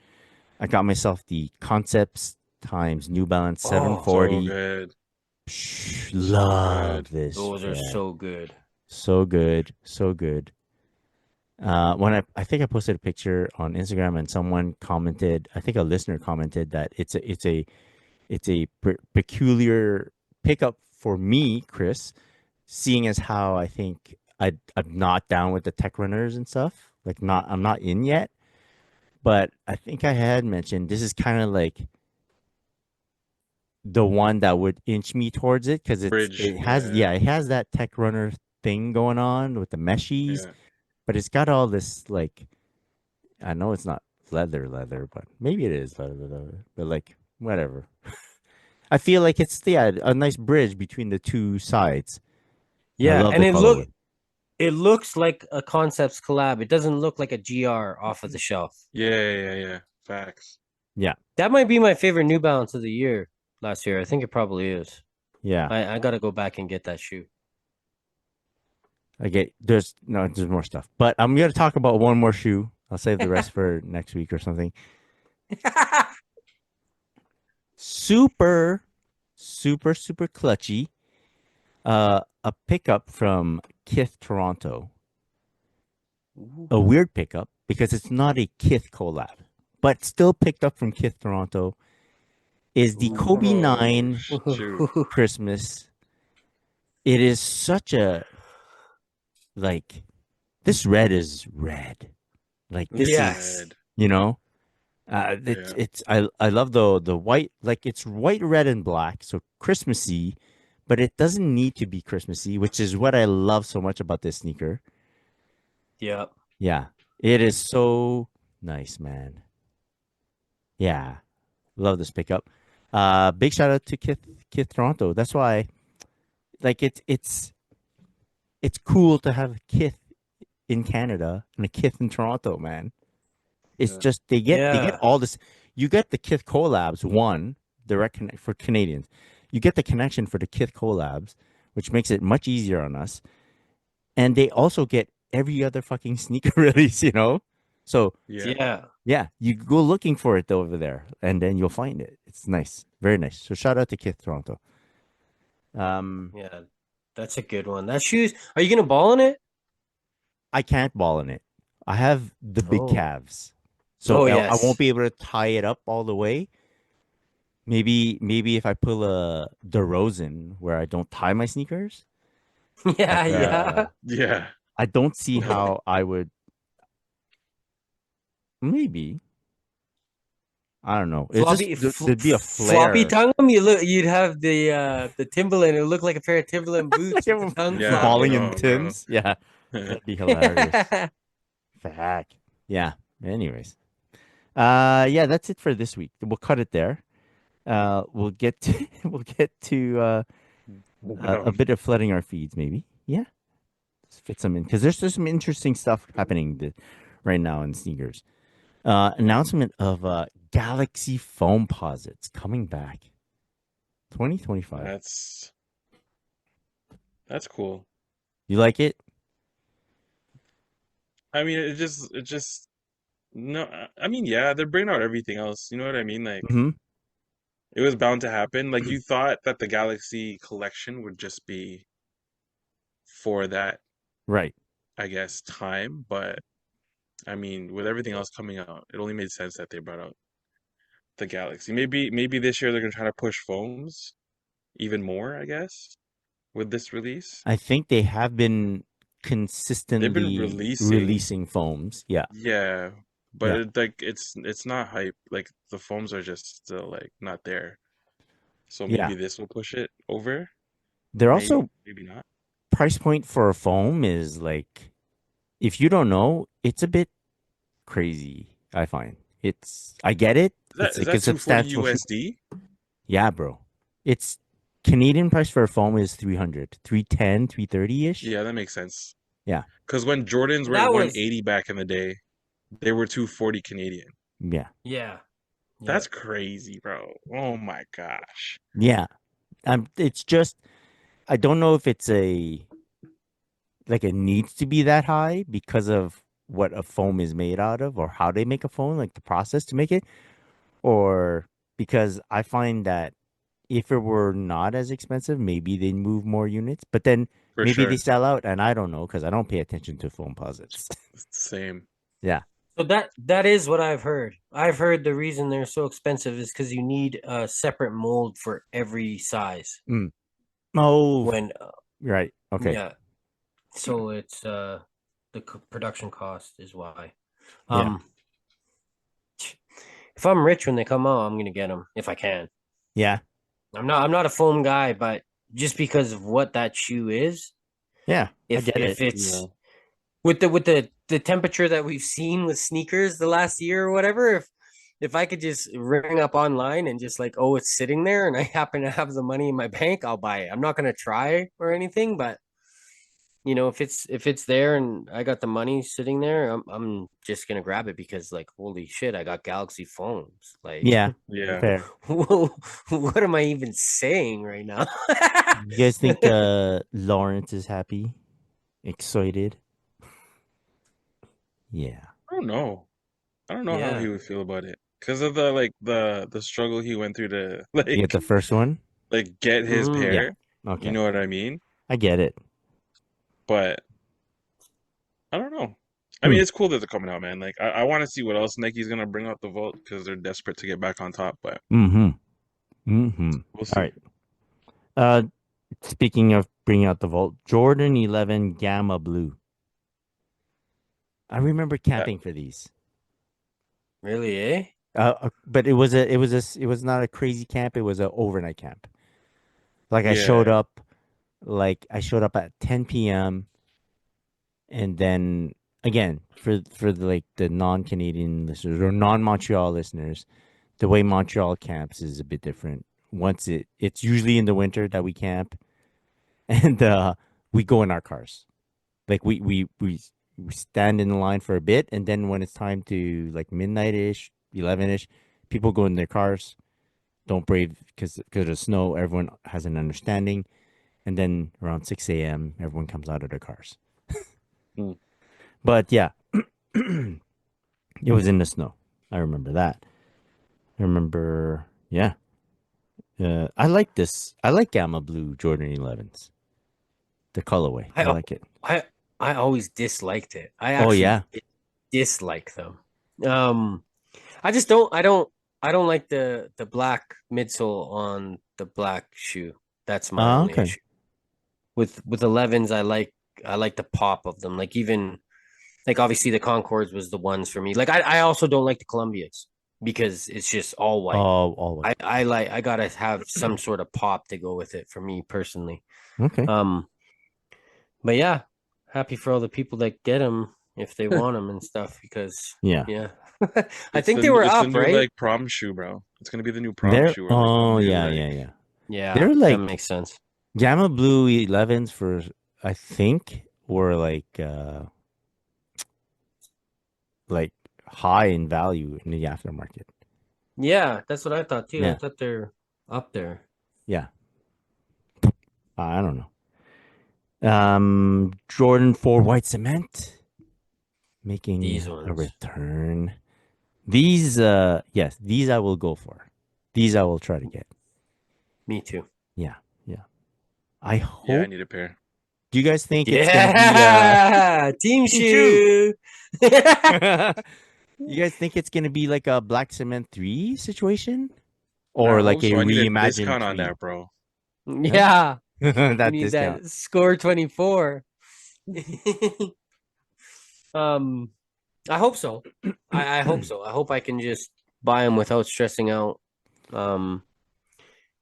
I got myself the Concepts times New Balance Oh, So 740. good. So Love good. this those are pair. so good. So good, so good. When I think I posted a picture on Instagram and someone commented, I think a listener commented that it's a peculiar pickup for me, Chris, seeing as how I think I'm not down with the tech runners and stuff. Like I'm not in yet, but I think I had mentioned this is kind of like the one that would inch me towards it because Bridge. it has that tech runner thing going on with the meshies, Yeah. but it's got all this like I know it's not leather, but maybe it is leather, but like whatever. I feel like it's a nice bridge between the two sides. I Yeah, love and the colorway. it looks like a Concepts collab. It doesn't look like a GR off of the shelf. Yeah. Facts. Yeah, That might be my favorite New Balance of the year last year. I think it probably is. yeah. I gotta go back and get that shoe. I get there's more stuff, but I'm gonna talk about one more shoe. I'll save the rest for next week or something. Super, super clutchy. A pickup from Kith Toronto. A weird pickup because it's not a Kith collab, but still picked up from Kith Toronto. Is the Kobe Oh 9 shoot. Christmas. It is such a like this red is red. Like this is Yes. Red. you know Yeah. I love the white, like it's white, red, and black, so Christmassy, but it doesn't need to be Christmassy, which is what I love so much about this sneaker. Yep. Yeah, it is so nice, man. Yeah, love this pickup. Big shout out to Kith Toronto. That's why, like it's cool to have Kith in Canada and a Kith in Toronto, man. It's Yeah. just they get Yeah. all this. You get the Kith collabs, one direct connect for Canadians. You get the connection for the Kith collabs, which makes it much easier on us. And they also get every other fucking sneaker release, you know. So Yeah. Yeah. yeah, you go looking for it over there, and then you'll find it. It's nice, very nice. So shout out to Kith Toronto. Yeah. That's a good one. That shoes. Are you gonna ball in it? I can't ball in it. I have the big Oh. calves, so Oh I won't yes. be able to tie it up all the way. Maybe if I pull a DeRozan where I don't tie my sneakers, Yeah. but Yeah. Yeah. I don't see how I would. Maybe. I don't know. It's just there'd be a Floppy flare. tongue 'em. You'd have the Timberland. It would look like a pair of Timberland boots with the tongue Yeah, Balling flopping. in no, no. Tim's. Yeah, that'd be hilarious. Fuck. Yeah. Anyways. Yeah, that's it for this week. We'll cut it there. We'll get to we'll get to a Wow. bit of flooding our feeds, maybe. Yeah, let's fit some in because there's some interesting stuff happening right now in sneakers. Announcement of Galaxy foam posits coming back, 2025. That's cool. You like it? I mean, it just no. I mean, yeah, they're bringing out everything else. You know what I mean? Like, Mm-hmm. it was bound to happen. Like, you thought that the Galaxy collection would just be for that, Right. I guess, time. But I mean, with everything else coming out, it only made sense that they brought out the Galaxy. Maybe this year they're gonna try to push foams even more, I guess, with this release. I think they have been They've been consistently releasing, releasing foams. Yeah. yeah, but Yeah. it's not hype. Like the foams are just still like not there. So Yeah. maybe this will push it over. They're Maybe, also maybe not. price point for a foam is like, if you don't know, it's a bit crazy. I find I get it. It's Is like a that 240 substantial shoe. USD? Yeah, bro. It's Canadian price for a foam is 300, 310, 330 ish. Yeah, that makes sense. Yeah. Because when Jordans were at That was 180 back in the day, they were 240 Canadian. Yeah. yeah. That's crazy, bro. Oh my gosh. Yeah. It's just, I don't know if it's like it needs to be that high because of what a foam is made out of or how they make a foam, like the process to make it, or because I find that if it were not as expensive, maybe they'd move more units, but then For maybe they sure. sell out and I don't know because I don't pay attention to foam posits. Same. Yeah. So that is what I've heard. I've heard the reason they're so expensive is because you need a separate mold for every size. Mm. Oh, When right. Okay. yeah, so it's production cost is why. Yeah. If I'm rich when they come out, I'm gonna get them if I can. Yeah. I'm not a foam guy, but just because of what that shoe is, Yeah. I if get it. it's Yeah. with the temperature that we've seen with sneakers the last year or whatever, if I could just ring up online and just like, oh, it's sitting there and I happen to have the money in my bank, I'll buy it. I'm not gonna try or anything, but if it's there and I got the money sitting there, I'm just gonna grab it because like holy shit, I got Galaxy phones. Like Yeah. Yeah. Fair. what am I even saying right now? You guys think Lawrence is happy? Excited? Yeah. I don't know. I don't know how Yeah. he would feel about it. Because of the struggle he went through to You get the first one? get his Mhm. Yeah. pair. You Okay. know what I mean? I get it. But I don't know. I Hmm. mean, it's cool that they're coming out, man. Like, I want to see what else Nike's gonna bring out the vault because they're desperate to get back on top. But Mm-hmm. Mm-hmm. we'll All see. right. Uh, speaking of bringing out the vault, Jordan 11 Gamma Blue. I remember That, camping for these. Really, eh? But it was not a crazy camp. It was an overnight camp. Like yeah, I showed up at 10 p.m. and then again for the non-Canadian listeners or non-Montreal listeners, the way Montreal camps is a bit different. It's usually in the winter that we camp, and we go in our cars. Like we stand in the line for a bit, and then when it's time to like midnight ish, 11 ish, people go in their cars. Don't brave because of snow. Everyone has an understanding, and then around 6 a.m., everyone comes out of their cars. Hmm. But yeah, it was in the snow. I remember that. I remember, yeah. I like this. I like Gamma Blue Jordan 11s. The colorway. I I like it. I I always disliked it. I Oh actually yeah. dislike them. Um, I just I don't like the black midsole on the black shoe. That's my only Okay. issue. With 11s, I like the pop of them. Like even Like obviously the Concords was the ones for me. Like I also don't like the Columbias because it's just all white. Oh, all white. I gotta have some sort of pop to go with it for me personally. Okay. But yeah, happy for all the people that get them if they want them and stuff because Yeah. yeah, I think they were It's the up, new right? like prom shoe, bro. It's gonna be the new prom shoe or like the Oh, new yeah, like yeah, yeah. Yeah, They're that like makes sense. Gamma Blue 11s for, I think, were like high in value in the aftermarket. Yeah, that's what I thought too. I Yeah. thought they're up there. Yeah. I don't know. Jordan 4 white cement making These a ones, return. These, yes, these I will go for. These I will try to get. me too. Yeah, yeah. I yeah, I hope. need a pair. Do you guys think it's gonna be Yeah, team Team Shoe? shoe. You guys think it's gonna be like a Black Cement 3 situation? I Or like hope a so. I need a reimagined discount on 3? that, bro. Huh? Yeah, we That need discount. that score 24. um, I hope so. I hope so. I hope I can just buy them without stressing out. Um,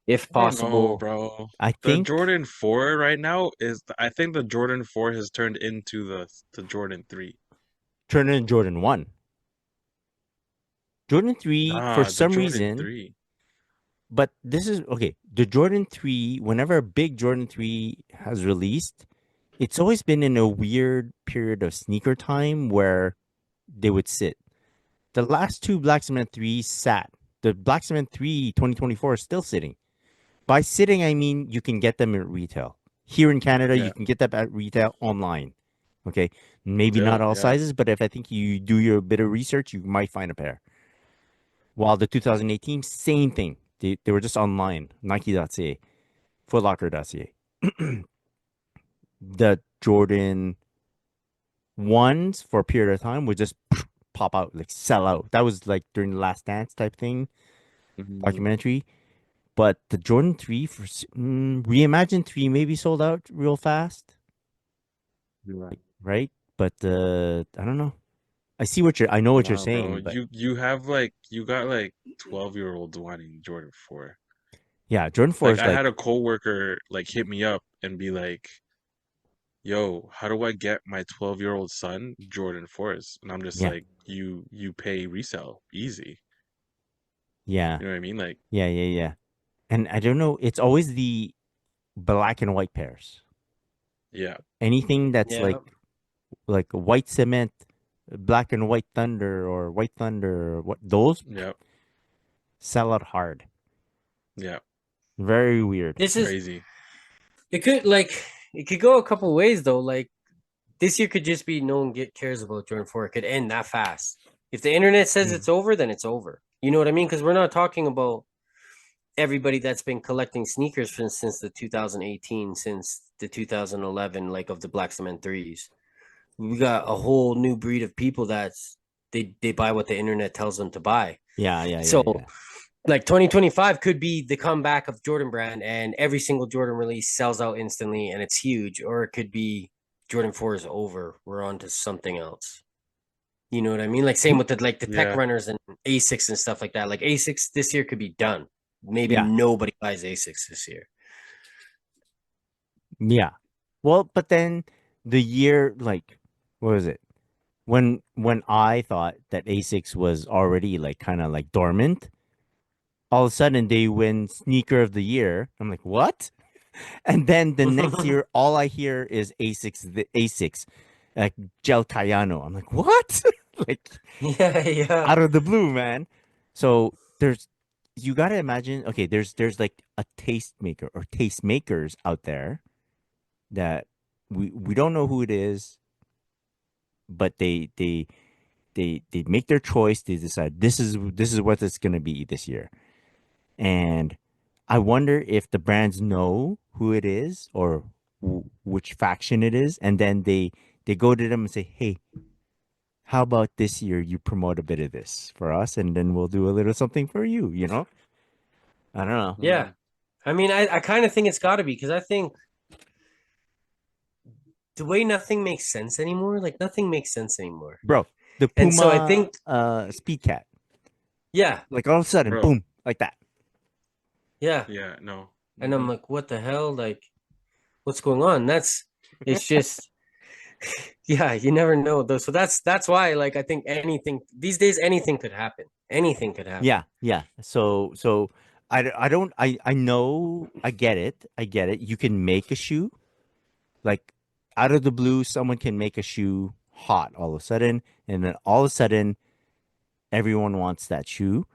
if I don't know, possible. bro. I The think Jordan 4 right now I think the Jordan 4 has turned into the Jordan 3. turn in Jordan 1. Jordan 3, for Nah, the some Jordan reason, 3. but this is okay. The Jordan 3, whenever a big Jordan 3 has released, it's always been in a weird period of sneaker time where they would sit. The last two Black Cement 3s sat. The Black Cement 3 2024 is still sitting. By sitting, I mean you can get them at retail. Here in Canada, you Yeah. can get them at retail online. Okay. Maybe not Still, all yeah. sizes, but if I think you do your bit of research, you might find a pair. While the 2018, same thing. They were just online. Nike.ca, footlocker.ca. The Jordan ones for a period of time would just pop out, like sell out. That was like during the Last Dance type thing, Mhm. documentary. But the Jordan 3 for Reimagine 3 maybe sold out real fast, Yeah. right? But I don't know. I know what you're Wow, bro. saying, but You got like 12-year-olds wanting Jordan 4. yeah, Jordan 4 Like is I like, had a coworker like hit me up and be like, "Yo, how do I get my 12-year-old son Jordan 4s?" And I'm just yeah, like, "You pay resale, easy." yeah, You know what I mean? Like, yeah, yeah, yeah. And I don't know, it's always the black and white pairs. yeah. Anything that's Yeah. like white cement, black and white thunder or white thunder, or what those Yeah. sell out hard. Yeah. Very weird. This is Crazy. it could like it could go a couple ways though. Like this year could just be no one cares about Jordan 4. It could end that fast. If the internet says Mm. it's over, then it's over. You know what I mean? Because we're not talking about everybody that's been collecting sneakers since the 2018, since the 2011, like of the Black Cement threes. We got a whole new breed of people they buy what the internet tells them to buy. Yeah, yeah, yeah, So yeah. like 2025 could be the comeback of Jordan brand and every single Jordan release sells out instantly and it's huge, or it could be Jordan 4 is over. We're on to something else. You know what I mean? Like same with the tech Yeah. runners and Asics and stuff like that. Like Asics this year could be done. Maybe Yeah, nobody buys Asics this year. yeah. Well, but then the year, like, what was it? When I thought that Asics was already like kind of like dormant, all of a sudden they win sneaker of the year. I'm like, what? And then the next year, all I hear is Asics, like Gel Cayano. I'm like, what? Like Yeah, yeah. out of the blue, man. So you gotta imagine. Okay, there's like a tastemaker or tastemakers out there that we don't know who it is, but they make their choice. They decide this is what it's gonna be this year, and I wonder if the brands know who it is or which faction it is, and then they go to them and say, "Hey, how about this year you promote a bit of this for us, and then we'll do a little something for you." You know? I don't know. Yeah. Mhm. I mean, I kind of think it's got to be because I think the way nothing makes sense anymore. Like nothing makes sense anymore. bro. The And so I Puma think, Speed Cat, yeah, like all of a sudden, Bro. boom, like that. yeah. Yeah, no. And I'm Mhm. like, what the hell? Like, what's going on? It's just, yeah, you never know though. So that's why, like, I think anything these days, anything could happen. Anything could happen. Yeah, yeah. So I don't I know I get it. I get it. You can make a shoe like out of the blue. Someone can make a shoe hot all of a sudden, and then all of a sudden everyone wants that shoe.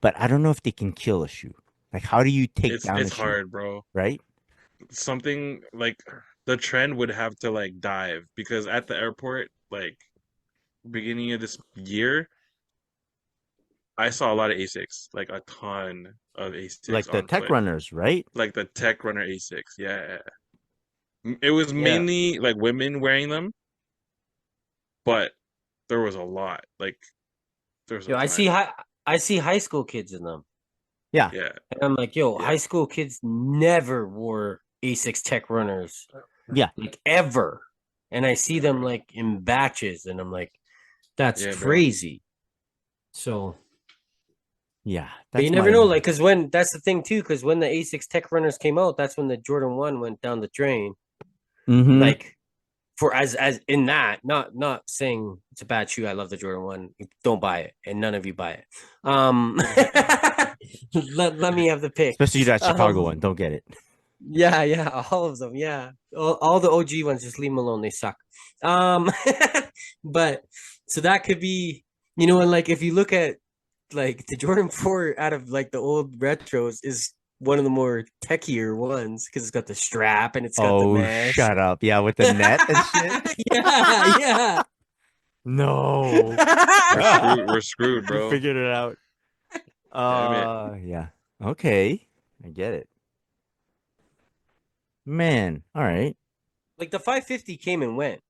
But I don't know if they can kill a shoe. Like, how do you take down a It's shoe, hard, bro. right? Something like the trend would have to like dive because at the airport, like beginning of this year, I saw a lot of Asics, like a ton of Asics Like the on tech foot, runners, right? like the Tech Runner Asics. Yeah, it was Yeah. mainly like women wearing them, but there was a lot. Like there was a Yo, ton. I see high school kids in them. Yeah, Yeah, And I'm like, yo, yeah, high school kids never wore Asics Tech Runners, yeah, like ever. And I see them like in batches, and I'm like, that's yeah, bro. crazy. So, yeah. but you That's never know, my like, because when that's the thing too, because when the Asics Tech Runners came out, that's when the Jordan 1 went down the drain. mm-hmm. Like, for as in that, not saying it's a bad shoe. I love the Jordan 1. Don't buy it, and none of you buy it. Let me have the pick. Especially that Chicago Um, one. Don't get it. Yeah, yeah, all of them. Yeah, all the OG ones, just leave them alone. They suck. Um, but so that could be, and like if you look at like the Jordan 4 out of like the old retros is one of the more techier ones because it's got the strap and it's got the Oh, mesh. shut up. Yeah, with the net and shit. Yeah, yeah. No. We're screwed. We're screwed, You bro. figured it out. Damn it. Yeah. Okay. I get it. Man. All right. Like the 550 came and went,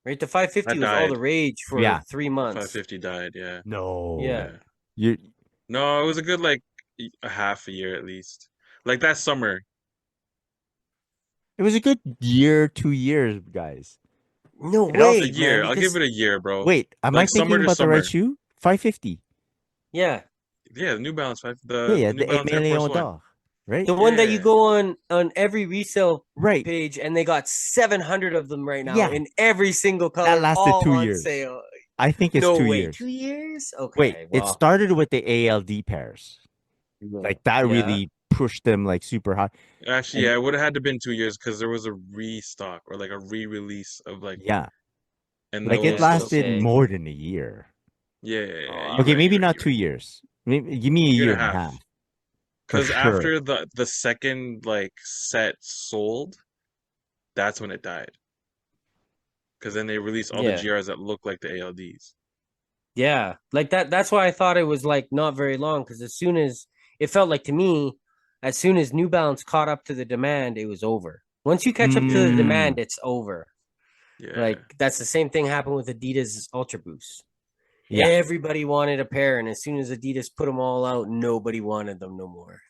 right? The That 550 was all the died. rage for Yeah. 3 months. 550 died. Yeah, No. Yeah. yeah. You No, it was a good like a half a year at least. Like that summer. it was a good year, 2 years, guys. No It also way, A man. year. I'll give Because it a year, bro. wait, am I Like summer thinking to about the right summer. shoe? 550. yeah, Yeah, the New Balance five, Yeah, the yeah, New the Balance Air Force One. $8 million, right? the one that you Yeah, go on every resale Right. page, and they got 700 of them right now Yeah. in every single That color, lasted all 2 on years. sale. I think it's No two way, years. 2 years? Wait, Okay, it well, started with the ALD pairs. Like that yeah. really pushed them like super hot. actually, And yeah, it would have had to been 2 years because there was a restock or like a re-release of like, yeah, and like it Yeah, lasted okay. more than a year. yeah, yeah, yeah, Oh, you're Okay, right, maybe you're right, not you're two right. years. Maybe give me a Year year and a and a half. half for Because sure. after the second like set sold, that's when it died. Because then they released all the yeah. GRs that look like the ALDs. Yeah. Like that's why I thought it was like not very long, because as soon as it felt like to me, as soon as New Balance caught up to the demand, it was over. Once you catch up to the Mm, demand, it's over. Yeah. Like that's the same thing happened with Adidas Ultra Boost. yeah, Everybody wanted a pair, and as soon as Adidas put them all out, nobody wanted them no more.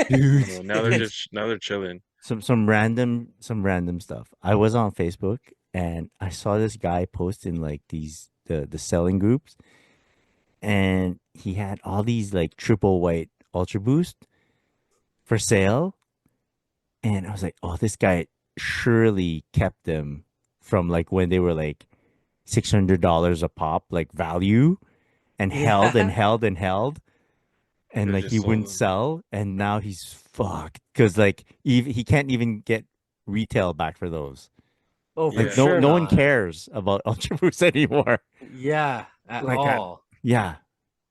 dude. No, now they're Okay, just now they're chilling. some random stuff. I was on Facebook and I saw this guy post in like the selling groups, and he had all these like triple white Ultra Boost for sale, and I was like, oh, this guy surely kept them from like when they were like $600 a pop, like value, and held and Yeah. held and held, and They like he just sold wouldn't them. sell, and now he's fucked because like he can't even get retail back for those. Oh, for Like Yeah. no sure no one not. cares about Ultra Boost anymore. Yeah, at Like all. yeah,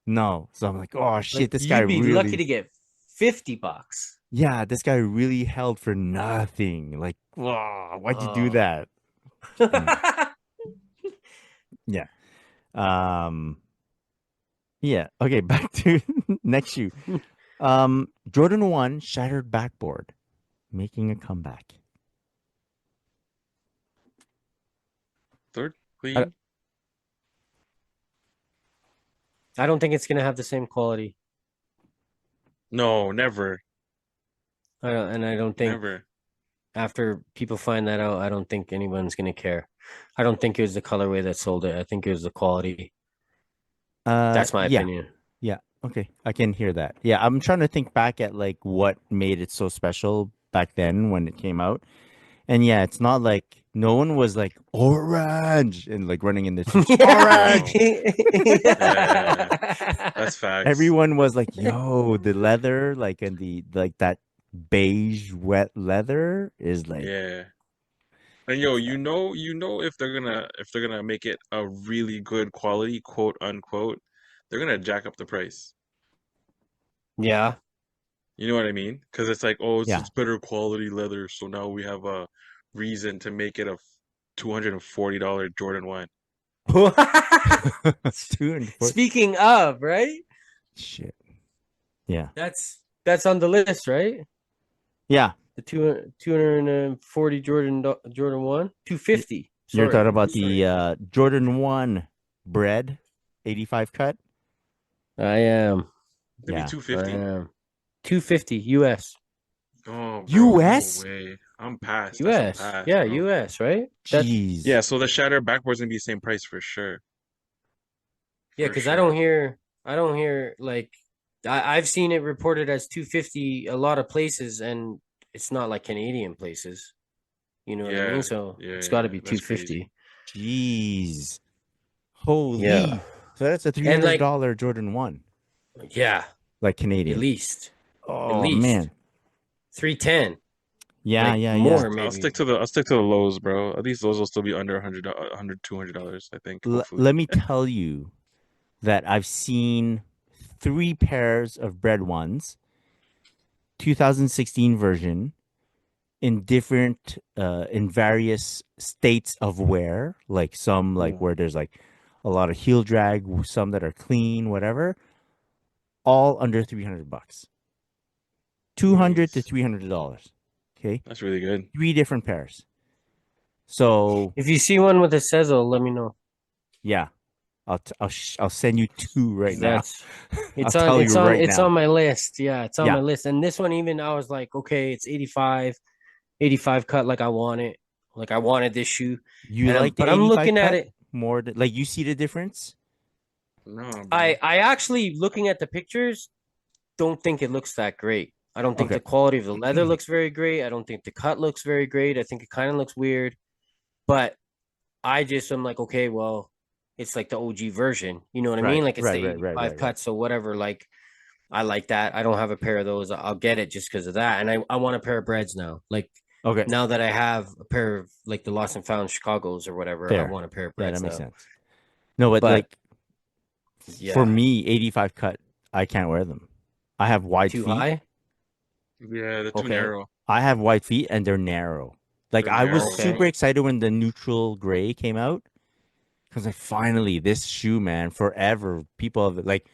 no. So I'm like, oh shit, Like this guy you'd be lucky really, to get $50. yeah, this guy really held for nothing. Like, wow, why'd you do Oh. that? Yeah. Um. Yeah. Okay. Back to next shoe. Jordan 1 shattered backboard, making a comeback. Third I, clean? I don't think it's gonna have the same quality. No, never. I don't think Never. after people find that out, I don't think anyone's gonna care. I don't think it was the colorway that sold it. I think it was the quality. That's my Yeah. opinion. Yeah. Okay. I can hear that. Yeah. I'm trying to think back at like what made it so special back then when it came out. And yeah, it's not like no one was like orange and like running in the streets. Yeah. Orange. No. Yeah, that's facts. Everyone was like, yo, the leather, like and the like that beige wet leather is like Yeah. And yo, if they're gonna make it a really good quality, quote unquote, they're gonna jack up the price. Yeah. You know what I mean? Because it's like, oh, it's yeah. it's better quality leather, so now we have a reason to make it a $240 Jordan 1. 240 Speaking of, right? shit. Yeah. That's on the list, right? Yeah. The 240 Jordan 1, 250. You're Sorry. talking about Sorry. the Jordan 1 bread 85 cut? I am. Maybe Yeah. I 250? am. 250 US. Oh, bro, no US? way. I'm past. That's a US. pass, Yeah, bro. US, right? That Jeez. Yeah, so the shatter backboard's gonna be the same price for sure. Yeah, For because sure. I don't hear like I've seen it reported as 250 a lot of places, and it's not like Canadian places. You know what I mean? Yeah, So yeah, it's yeah, got to yeah. be That's crazy. 250. Jeez. Yeah. Holy. So that's a And like, $300 Jordan 1, yeah, like at Canadian. least, at Oh least man. 310, Yeah, like yeah, yeah. more I'll maybe. stick to the lows, bro. At least those will still be under $100, I think, hopefully. Let me tell you that I've seen 3 pairs of bread ones, 2016 version, in various states of wear, like some like Ooh, where there's like a lot of heel drag, some that are clean, whatever, all under $300. 200 to nice. $300. Okay? That's really good. 3 different pairs. So, If you see one with a Sezzle, let me know. yeah, I'll send you 2 right 'Cause now. that's I'll tell you right it's now. on my list. Yeah, it's on Yeah. my list. And this one even I was like, okay, it's 85 cut like I want it. Like I wanted this shoe. You And like the I'm 85 looking at cut it. more like you see the difference? No, bro. I actually looking at the pictures don't think it looks that great. I don't think Okay. the quality of the leather looks very great. I don't think the cut looks very great. I think it kind of looks weird. But I just am like, okay, well, it's like the OG version. You know what I Right, mean? Like it's the right, right, right, 85 right, right. cut, so whatever. Like I like that. I don't have a pair of those. I'll get it just because of that. And I want a pair of breads now. Like Okay, now that I have a pair of like the Lost and Found Chicago's or whatever, I fair. want a pair of Yeah, that breads makes now. sense. No, but But like for yeah, me, 85 cut, I can't wear them. I have wide too feet. high. Yeah, they're too Okay. narrow. I have wide feet and they're narrow. Like They're I was narrow, Okay. super bro. excited when the neutral gray came out because like finally this shoe, man, forever people have like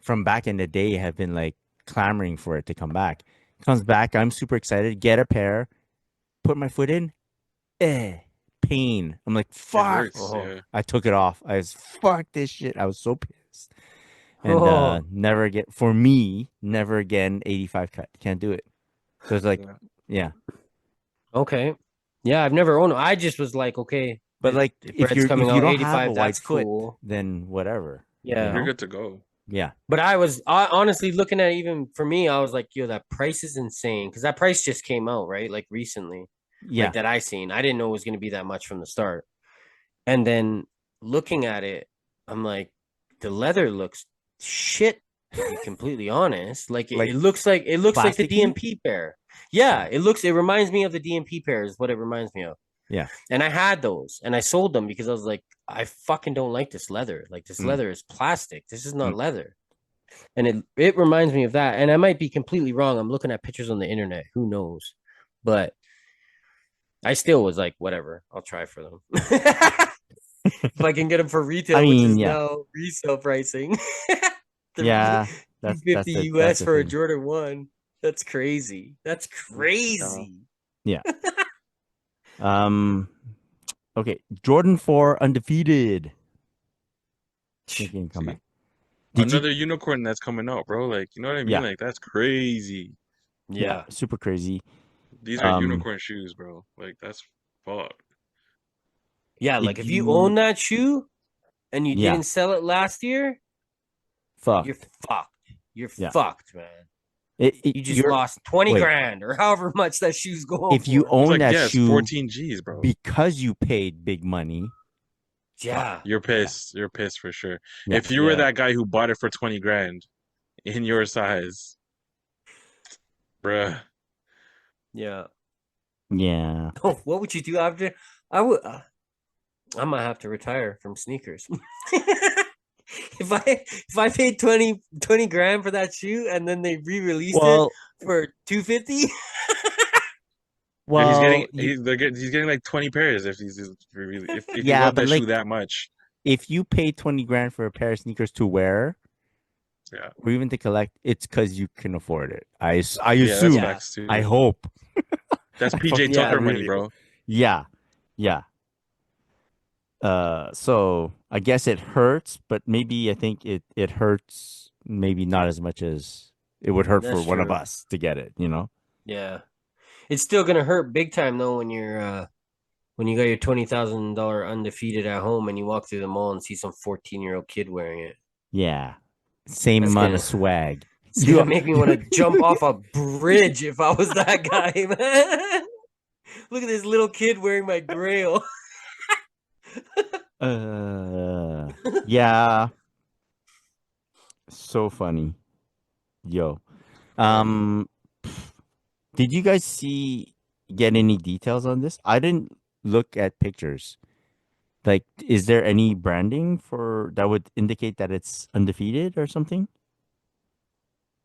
from back in the day have been like clamoring for it to come back. Comes back, I'm super excited. Get a pair, put my foot in, pain. I'm like, It fuck. hurts. Oh. Yeah. I took it off. I was fuck this shit. I was so pissed. And Oh. never again for me, never again 85 cut. Can't do it. So it's like, Yeah. yeah. Okay. Yeah, I've never owned them. I just was like, okay, But like the if bread's you're coming if you out don't have a 85. wide That's foot, cool. then whatever. You Yeah. You're know? good to go. Yeah. But honestly looking at it, even for me, I was like, yo, that price is insane. Because that price just came out, right? Like recently, like Yeah. that I seen. I didn't know it was going to be that much from the start. And then looking at it, I'm like, the leather looks shit, to be completely honest. Like Like it looks like the plasticky? DMP pair. Yeah, Yeah. it reminds me of the DMP pair, is what it reminds me of. Yeah. And I had those and I sold them because I was like, I fucking don't like this leather. Like this Mm, leather is plastic. This is mm. not leather. And it reminds me of that. And I might be completely wrong. I'm looking at pictures on the internet. Who knows? But I still was like, whatever. I'll try for them. If I can get them for I retail, which mean, is yeah. now resale pricing. Yeah. 250 That's US the for a thing. Jordan 1. That's crazy. That's Yeah. crazy. Yeah. Um okay. Jordan 4 undefeated. Making a See? comeback. Did you Another unicorn that's coming out, bro. Like, you know what I mean? Yeah. Like, that's crazy. Yeah, Yeah. super crazy. These are Um, unicorn shoes, bro. Like that's fuck. Yeah, if like if you you own that shoe and you yeah, didn't sell it last year, you're fucked. fucked. You're Yeah. fucked, man. You just You're lost 20 wait. grand or however much that shoe's going If you for. It's own like, that yeah, it's shoe 14 G's, bro. because you paid big money, Yeah. You're yeah, pissed. You're pissed for sure. yeah, If you were Yeah. that guy who bought it for 20 grand in your size, bruh. Yeah. yeah. Oh, what would you do after? I would. I might have to retire from sneakers. If I paid 20 grand for that shoe and then they re-released it Well, for 250. Dude, well, you he's getting like 20 pairs if if you yeah, love but that shoe like that much. if you pay 20 grand for a pair of sneakers to wear Yeah. or even to collect, it's because you can afford it. I Yeah, that's assume. Yeah. facts too. I hope. That's I PJ fucking, I Yeah. Tucker money, really hope. bro. Yeah, yeah. So I guess it hurts, but maybe I think it hurts maybe not as much as it would hurt for That's one of true. us to get it, you know? Yeah. It's still gonna hurt big time though when you got your $20,000 undefeated at home and you walk through the mall and see some 14-year-old kid wearing it. Yeah. Same That's amount gonna of swag. it's gonna make me want to jump off a bridge if I was that guy, man. Look at this little kid wearing my grail. Yeah. So funny. Yo. Yeah. Um did you guys get any details on this? I didn't look at pictures. Like, is there any branding for that would indicate that it's undefeated or something?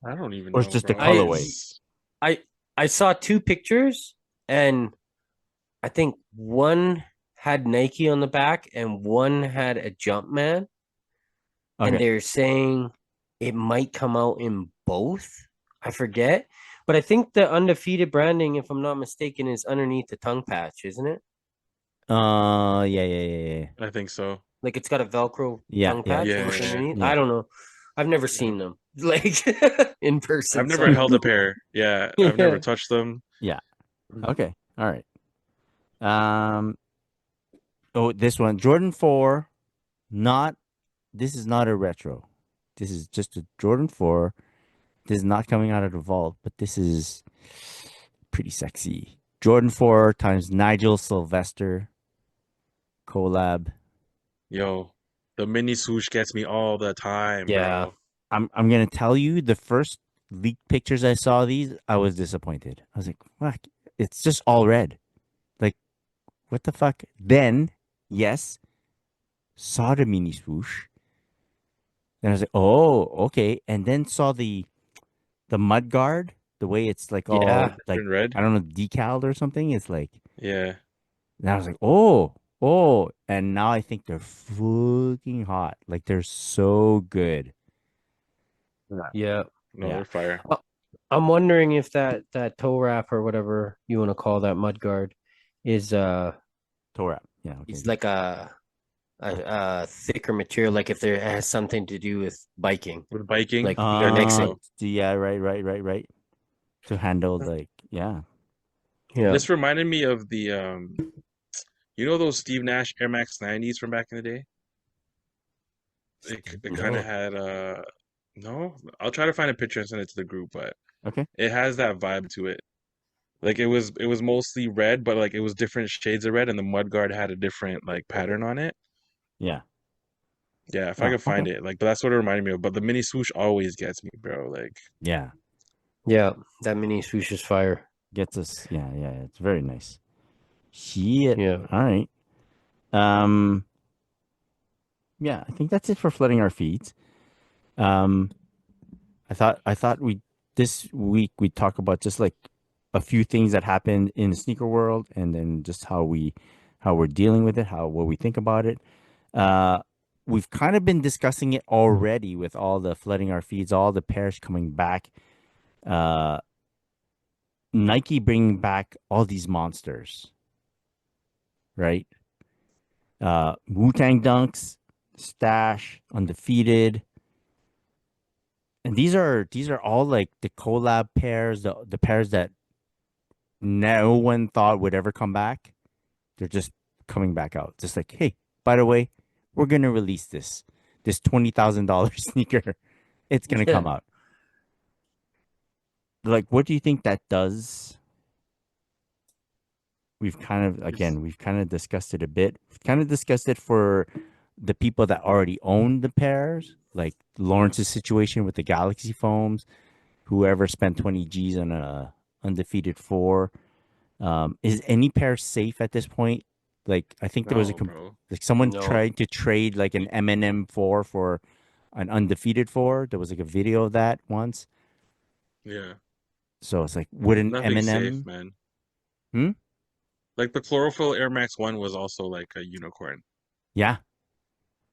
I don't even Or it's know, just a bro. I colorway? I I saw two pictures and I think one had Nike on the back and one had a Jumpman, and Okay. they're saying it might come out in both. I forget, but I think the undefeated branding, if I'm not mistaken, is underneath the tongue patch, isn't it? Yeah. I think so. Like it's got a Velcro Yeah, tongue yeah, patch and it's Yeah. underneath. yeah. I don't know. I've never Yeah. seen them like in I've person. So never held a pair. Yeah, I've never yeah. touched them. Yeah. Okay. All right. Um oh, this one, Jordan 4, not this is not a retro. This is just a Jordan 4. This is not coming out of the vault, but this is pretty sexy. Jordan 4 times Nigel Sylvester collab. Yo, the mini swoosh gets me all the time, Yeah. bro. I'm gonna tell you, the first leaked pictures I saw of these, I was disappointed. I was like, fuck, it's just all red. Like, what the fuck? Then, yes, saw the mini swoosh. And I was like, oh, okay. And then saw the mud guard, the way it's like all Yeah. like, In red. I don't know, decaled or something. It's like, Yeah. and I was like, oh. And now I think they're fucking hot. Like, they're so good. Yeah. No, Yeah. they're fire. I'm wondering if that toe wrap or whatever you want to call that mud guard is Torah. Yeah. Okay. is like a thicker material, like if there has something to do with biking. With biking, Like yeah, I they're think mixing. so. Yeah, right. To handle, like, yeah. Yeah. This reminded me of the you know those Steve Nash Air Max 90s from back in the day? It kind No. of had no, I'll try to find a picture and send it to the group, but Okay. it has that vibe to it. Like it was mostly red, but like it was different shades of red, and the mudguard had a different like pattern on it. Yeah. Yeah, if I Oh, could find okay. it, like, but that's what it reminded me of. But the mini swoosh always gets me, bro. Like, Yeah. Yeah. That mini swoosh is fire. Gets us. Yeah. It's very nice. Shit. Yeah. All right. Um. Yeah, I think that's it for flooding our feeds. Um. I thought we this week we'd talk about just like a few things that happened in the sneaker world, and then just how we're dealing with it, what we think about it. We've kind of been discussing it already with all the flooding our feeds, all the pairs coming back. Nike bringing back all these monsters, right? Wu-Tang Dunks, Stash, Undefeated. And these are all like the collab pairs, the pairs that no one thought would ever come back. They're just coming back out. Just like, hey, by the way, we're gonna release this $20,000 sneaker. It's gonna Yeah. come out. Like, what do you think that does? It's We've kind of discussed it a bit. We've kind of discussed it for the people that already own the pairs, like yeah. Lawrence's situation with the Galaxy foams. Whoever spent 20 G's on a undefeated four. Is any pair safe at this point? Like, I think there was No, bro. like someone No. tried to trade like an M&M four for an undefeated four. There was like a video of that once. Yeah. So it's like, would an Nothing safe, M&M? man. Hmm? Like the chlorophyll Air Max 1 was also like a unicorn. Yeah.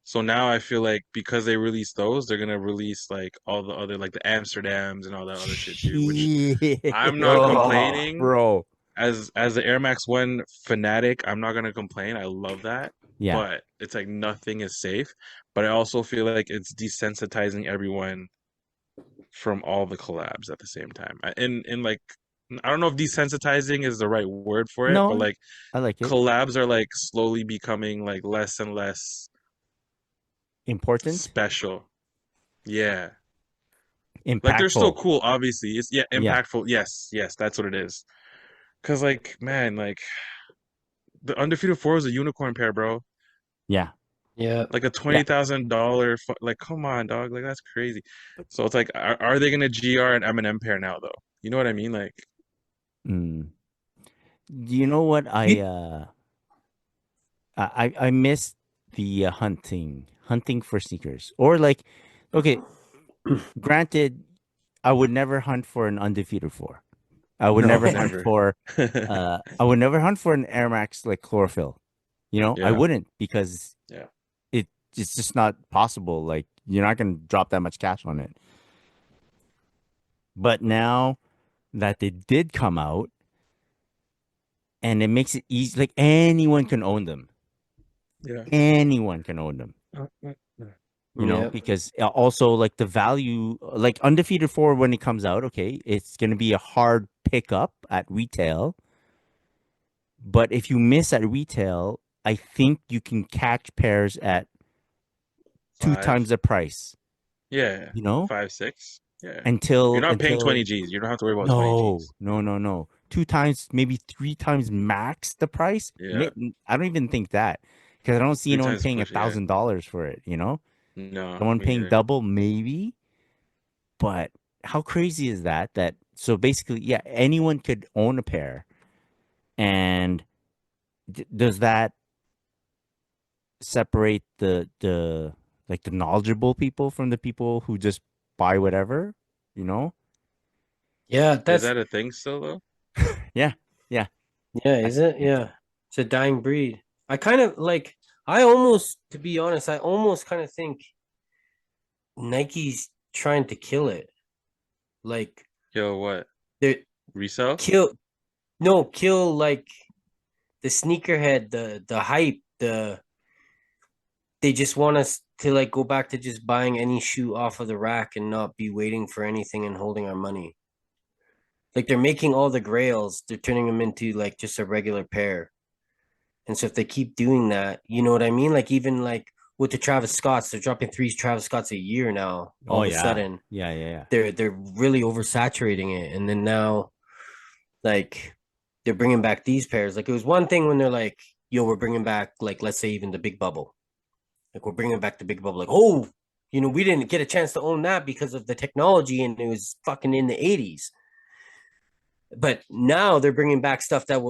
So now I feel like because they released those, they're gonna release like all the other like the Amsterdams and all that other shit too, which I'm not Oh, complaining Bro. as the Air Max 1 fanatic, I'm not gonna complain. I love that. Yeah. But it's like nothing is safe. But I also feel like it's desensitizing everyone from all the collabs at the same time. And like I don't know if desensitizing is the right word for it, but No, like I like it. collabs are like slowly becoming like less and less Important, special. Yeah. Like they're still impactful. cool, obviously. It's yeah, Yeah. impactful. Yes, yes, that's what it is. Cause like, man, like the undefeated four is a unicorn pair, bro. Yeah. yeah. Like a Yeah. $20,000 like come on, dog. Like that's crazy. So it's like are they gonna GR an M&M pair now though? You know what I mean? Like Mm. You know what You- I miss the hunting for sneakers. Or like, okay, granted, I would never hunt for an undefeated four. I would no, never hunt never. for I would never hunt for an Air Max like chlorophyll. You know, I Yeah, wouldn't because yeah. it's just not possible. Like you're not gonna drop that much cash on it. But now that they did come out and it makes it easy, like anyone can own them. Yeah. Anyone can own them. You know, yeah. because also like the value, like undefeated four when it comes out, okay, it's gonna be a hard pickup at retail. But if you miss at retail, I think you can catch pairs at two Five. times the price, Yeah. you know, Five, six. Yeah. You're until not paying 20 until G's. You don't have to worry about 20 no, G's. no, no, no. Two times, maybe three times max the price. Yeah. I don't even think that because I don't see Three anyone times paying a push, yeah. thousand dollars for it, you know? No, Someone me paying neither. double, maybe, but how crazy is that? That so basically, yeah, anyone could own a pair. And does that separate the like the knowledgeable people from the people who just buy whatever, you know? Yeah, Is that's that a thing still though? Yeah, yeah, yeah, I is it? think so. Yeah. It's a dying breed. I kind of like I almost to be honest, I almost kind of think Nike's trying to kill it. Like Yo, what? they Resell? kill no, kill like the sneakerhead, the hype, they just want us to like go back to just buying any shoe off of the rack and not be waiting for anything and holding our money. Like they're making all the grails, they're turning them into like just a regular pair. And so if they keep doing that, you know what I mean? Like even like with the Travis Scotts, they're dropping three Travis Scotts a year now. All Oh of a yeah. sudden, Yeah, yeah, yeah. they're really oversaturating it. And then now, like they're bringing back these pairs. Like it was one thing when they're like, "Yo, we're bringing back like let's say even the Big Bubble. Like we're bringing back the Big Bubble. Like oh, you know, we didn't get a chance to own that because of the technology and it was fucking in the 80s. But now they're bringing back stuff that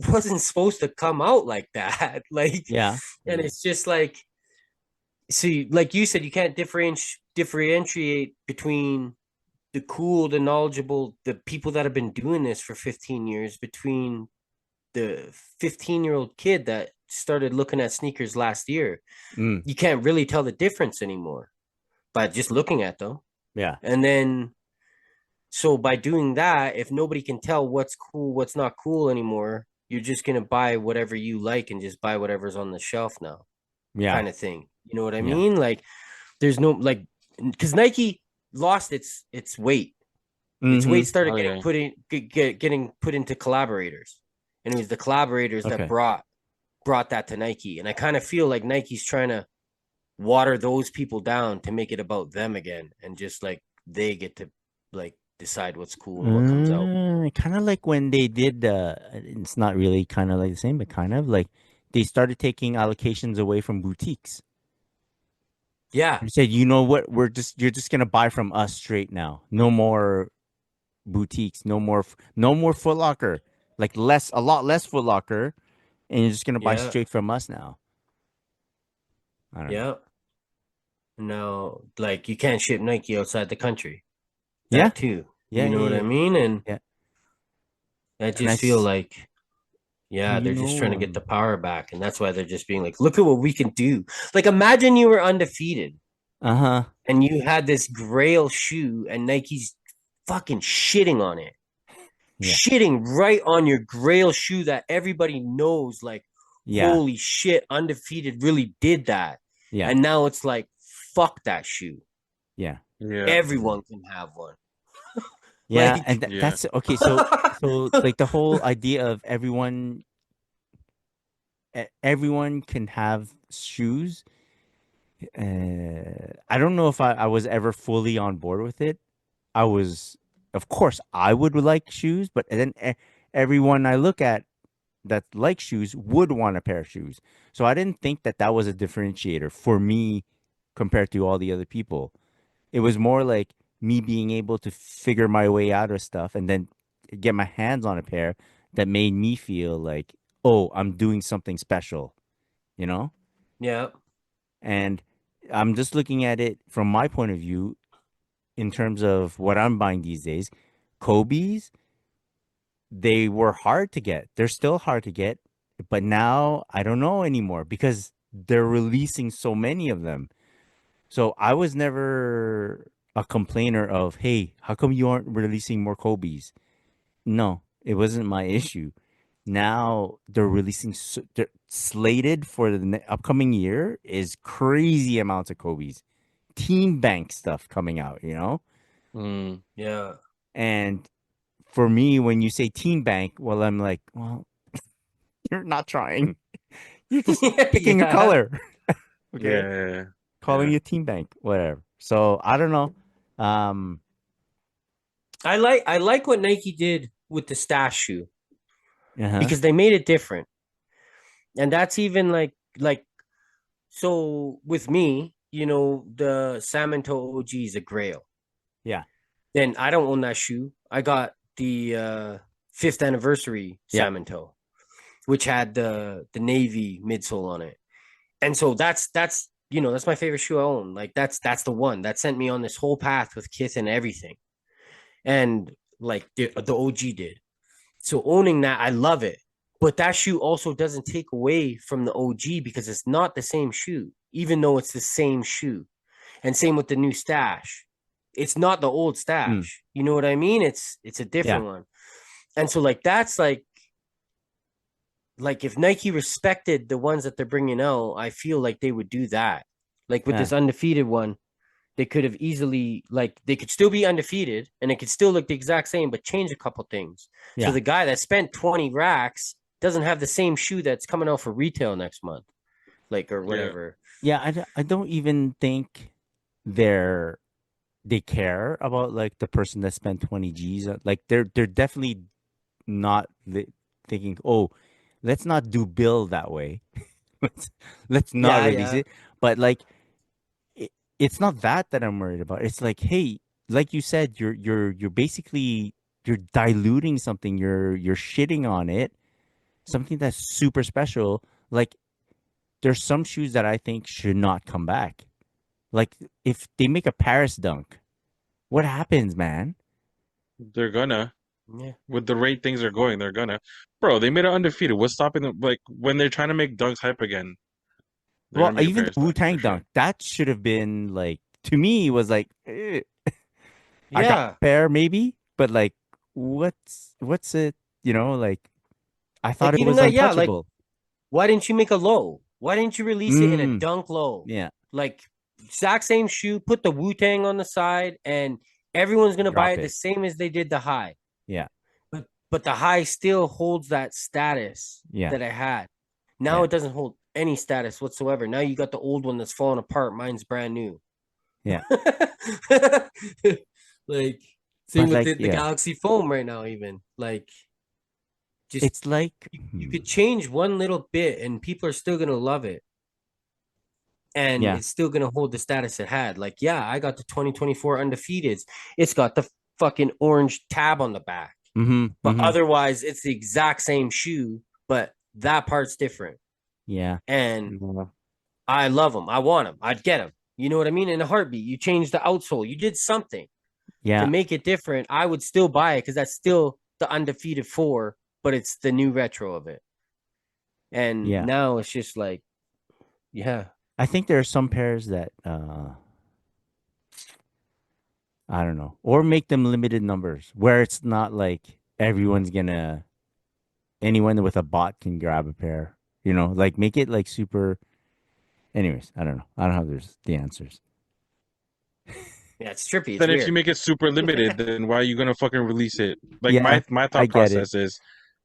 wasn't supposed to come out like that. Like, Yeah. and it's just like, see, like you said, you can't differentiate between the cool, the knowledgeable, the people that have been doing this for 15 years between the 15-year-old kid that started looking at sneakers last year. Mm, You can't really tell the difference anymore by just looking at them. yeah. And then so by doing that, if nobody can tell what's cool, what's not cool anymore, you're just gonna buy whatever you like and just buy whatever's on the shelf now, Yeah. kind of thing. You know what I Yeah. mean? Like there's no like because Nike lost its weight. Its weight Mm-hmm. started Oh getting yeah. getting put into collaborators, and it was the collaborators that Okay. brought that to Nike. And I kind of feel like Nike's trying to water those people down to make it about them again, and just like they get to like decide what's cool and what comes out. Kind of like when they did. It's not really kind of like the same, but kind of like they started taking allocations away from boutiques. Yeah, They said, you know what, you're just gonna buy from us straight now. No more boutiques. No more Foot Locker. Like a lot less Foot Locker, and you're just gonna buy yeah, straight from us now. I don't know. yeah. No, like you can't ship Nike outside the country. Yeah, That too. yeah, You know yeah, what I yeah, mean? And yeah. I And just feel like, and yeah, you they're just trying know, to get the power back. And that's why they're just being like, look at what we can do. Like, imagine you were undefeated uh huh, and you had this grail shoe and Nike's fucking shitting on it. yeah, Shitting right on your grail shoe that everybody knows, like, yeah, holy shit, undefeated really did that. yeah, And now it's like, fuck that shoe. yeah, Yeah. Everyone can have one. yeah. And Like, Yeah. that's okay. So like the whole idea of everyone can have shoes. I don't know if I was ever fully on board with it. I was, of course, I would like shoes, but then everyone I look at that like shoes would want a pair of shoes. So I didn't think that that was a differentiator for me compared to all the other people. It was more like me being able to figure my way out of stuff and then get my hands on a pair that made me feel like, oh, I'm doing something special, you know? yeah, And I'm just looking at it from my point of view in terms of what I'm buying these days. Kobe's, they were hard to get. They're still hard to get, but now I don't know anymore because they're releasing so many of them. So I was never a complainer of, hey, how come you aren't releasing more Kobe's? No, it wasn't my issue. Now they're releasing, they're slated for the upcoming year is crazy amounts of Kobe's. Team Bank stuff coming out, you know? Mm. yeah. And for me, when you say Team Bank, well, I'm like, well, you're not trying. You're just picking a Yeah. color. Yeah. Okay. Yeah. Calling Yeah. it Team Bank, whatever. So I don't know. Um, I like what Nike did with the stash shoe uh-huh. because they made it different. And that's even like so with me, the salmon toe OG is a grail. Yeah. Then I don't own that shoe. I got the fifth anniversary Yeah. salmon toe, which had the navy midsole on it. And so that's my favorite shoe I own. Like that's the one that sent me on this whole path with Kith and everything. And like the OG did. So owning that, I love it. But that shoe also doesn't take away from the OG because it's not the same shoe, even though it's the same shoe. And same with the new stash. It's not the old Mm, stash. You know what I mean? It's a yeah. different one. And so like that's like if Nike respected the ones that they're bringing out, I feel like they would do that. Like with Yeah. this undefeated one, they could have easily like they could still be undefeated and it could still look the exact same, but change a couple things. So Yeah. the guy that spent 20 racks doesn't have the same shoe that's coming out for retail next month, like or Yeah. whatever. Yeah. I don't even think they're they care about like the person that spent 20 G's. Like they're definitely not thinking, oh, let's not do Bill that way. let's let's not Yeah, release yeah. it. But like it, it's not that I'm worried about. It's like, hey, like you said, you're basically you're diluting something. You're shitting on it. Something that's super special. Like there's some shoes that I think should not come back. Like if they make a Paris dunk, what happens, man? They're gonna. Yeah. With the rate things are going, they're gonna. Bro, they made it undefeated. What's stopping them? Like when they're trying to make dunks hype again, they're Well, gonna make a even Paris the Wu dunk for Tang sure. dunk, that should have been like to me was like I got Yeah. a pair maybe, but like what's it? Like I thought Like it even was that, yeah, like untouchable. why didn't you make a low? Why didn't you release it in a Mm, dunk low? yeah, Like exact same shoe, put the Wu Tang on the side, and everyone's gonna buy Drop it the it. same as they did the high. Yeah. But the high still holds that status Yeah. that it had. Now Yeah. it doesn't hold any status whatsoever. Now you got the old one that's falling apart. Mine's brand new. Yeah. Like same But with like, the Galaxy Foam right now, even like just it's like, you could change one little bit and people are still gonna love it. And yeah. it's still gonna hold the status it had. Like, yeah, I got the 2024 undefeateds. It's got the fucking orange tab on the back. Mm-hmm. But Mm-hmm. otherwise, it's the exact same shoe, but that part's different. Yeah. And Yeah. I love them. I want them. I'd get them. You know what I mean? In a heartbeat, you changed the outsole. You did something to Yeah. make it different. I would still buy it because that's still the undefeated 4, but it's the new retro of it. And Yeah. now it's just like, yeah, I think there are some pairs that I don't know, or make them limited numbers where it's not like everyone's gonna anyone with a bot can grab a pair. You know, like make it like super. Anyways, I don't know. I don't have the answers. yeah, it's trippy. It's Then if you weird. make it super limited, then why are you gonna fucking release it? Like Yeah, my I thought get it. process is,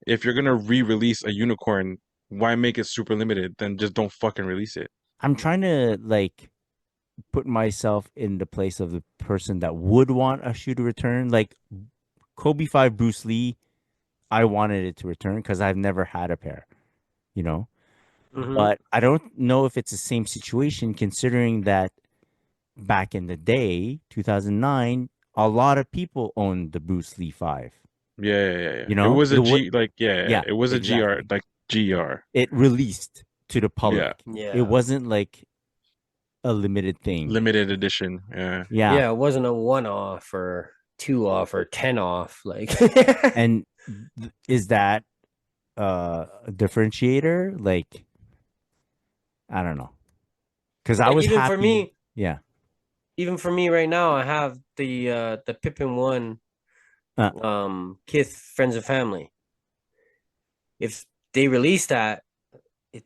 if you're gonna re-release a unicorn, why make it super limited? Then just don't fucking release it. I'm trying to like put myself in the place of the person that would want a shoe to return. Like Kobe 5 Bruce Lee, I wanted it to return because I've never had a pair, you know? Mhm. But I don't know if it's the same situation considering that back in the day, 2009, a lot of people owned the Bruce Lee 5. Yeah. You It know? was It a would, G, like yeah, it was a GR, exactly. like GR. It released to the Yeah, public. It Yeah. wasn't like a limited thing. limited edition. Yeah, Yeah. Yeah, it wasn't a 1 off or 2 off or 10 off. Like, And is that a differentiator? Like, I don't know. Because I like was happy. Yeah. even for me right now, I have the Pippin 1 Uh, Kith Friends and Family. If they release that, it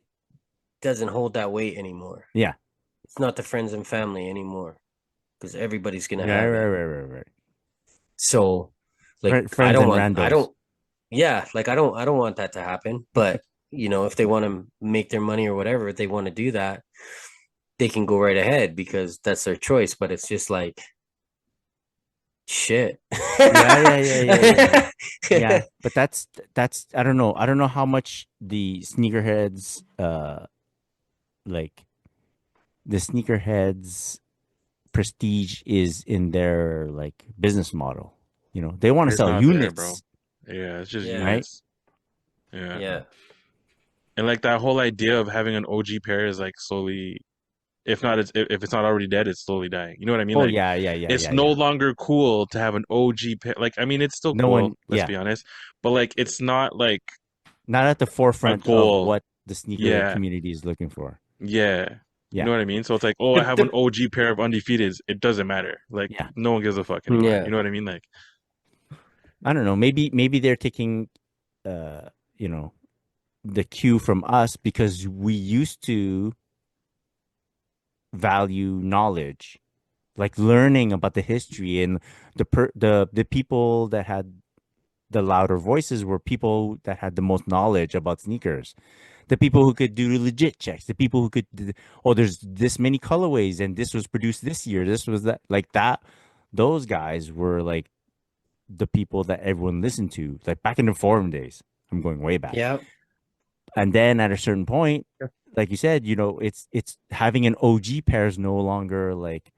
doesn't hold that weight anymore. yeah. It's not the Friends and Family anymore because everybody's gonna Right, have right, it. right. So, like, Friends and randos. yeah, like I don't want that to happen. But if they want to make their money or whatever, if they want to do that, they can go right ahead because that's their choice. But it's just like shit. Yeah. Yeah, but that's I don't know. I don't know how much the sneakerheads like the sneakerheads prestige is in their like business model. You know, they want to it's sell not there, bro. units, Yeah, it's just Yeah. right? units. Yeah, Yeah. and like that whole idea of having an OG pair is like slowly, if not, if it's not already dead, it's slowly dying. You know what I mean? Oh Like it's no yeah. longer cool to have an OG pair. Like I mean, it's still No cool. one, Let's yeah, be honest, but like it's not like not at the a forefront of goal. what the sneaker Yeah, community is looking for. yeah. You Yeah, know what I mean? So it's like, oh, I have an The, OG pair of undefeateds. It doesn't matter. Like yeah. no one gives a fuck anymore. yeah. You know what I mean? Like I don't know. Maybe they're taking, uh, you know, the cue from us because we used to value knowledge, like learning about the history and the people that had the louder voices were people that had the most knowledge about sneakers. The people who could do legit checks, the people who could, oh, there's this many colorways and this was produced this year, this was that, like that. Those guys were like the people that everyone listened to, like back in the forum days. I'm going way back. Yeah. And then at a certain point, like you said, it's having an OG pair is no longer like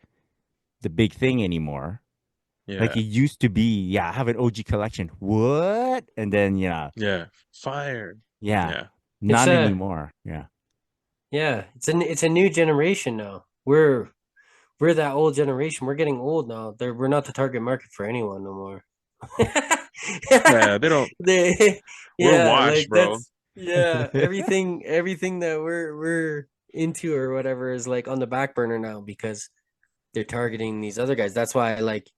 the big thing anymore. Like yeah, it used to be, yeah, I have an OG collection. What? And then yeah, fire. yeah, Yeah, It's not anymore. Yeah. it's a new generation now. We're that old generation. We're getting old now. We're not the target market for anyone no more. yeah. They don't. They, We're yeah, washed, like bro. everything that we're into or whatever is like on the back burner now because they're targeting these other guys. That's why I like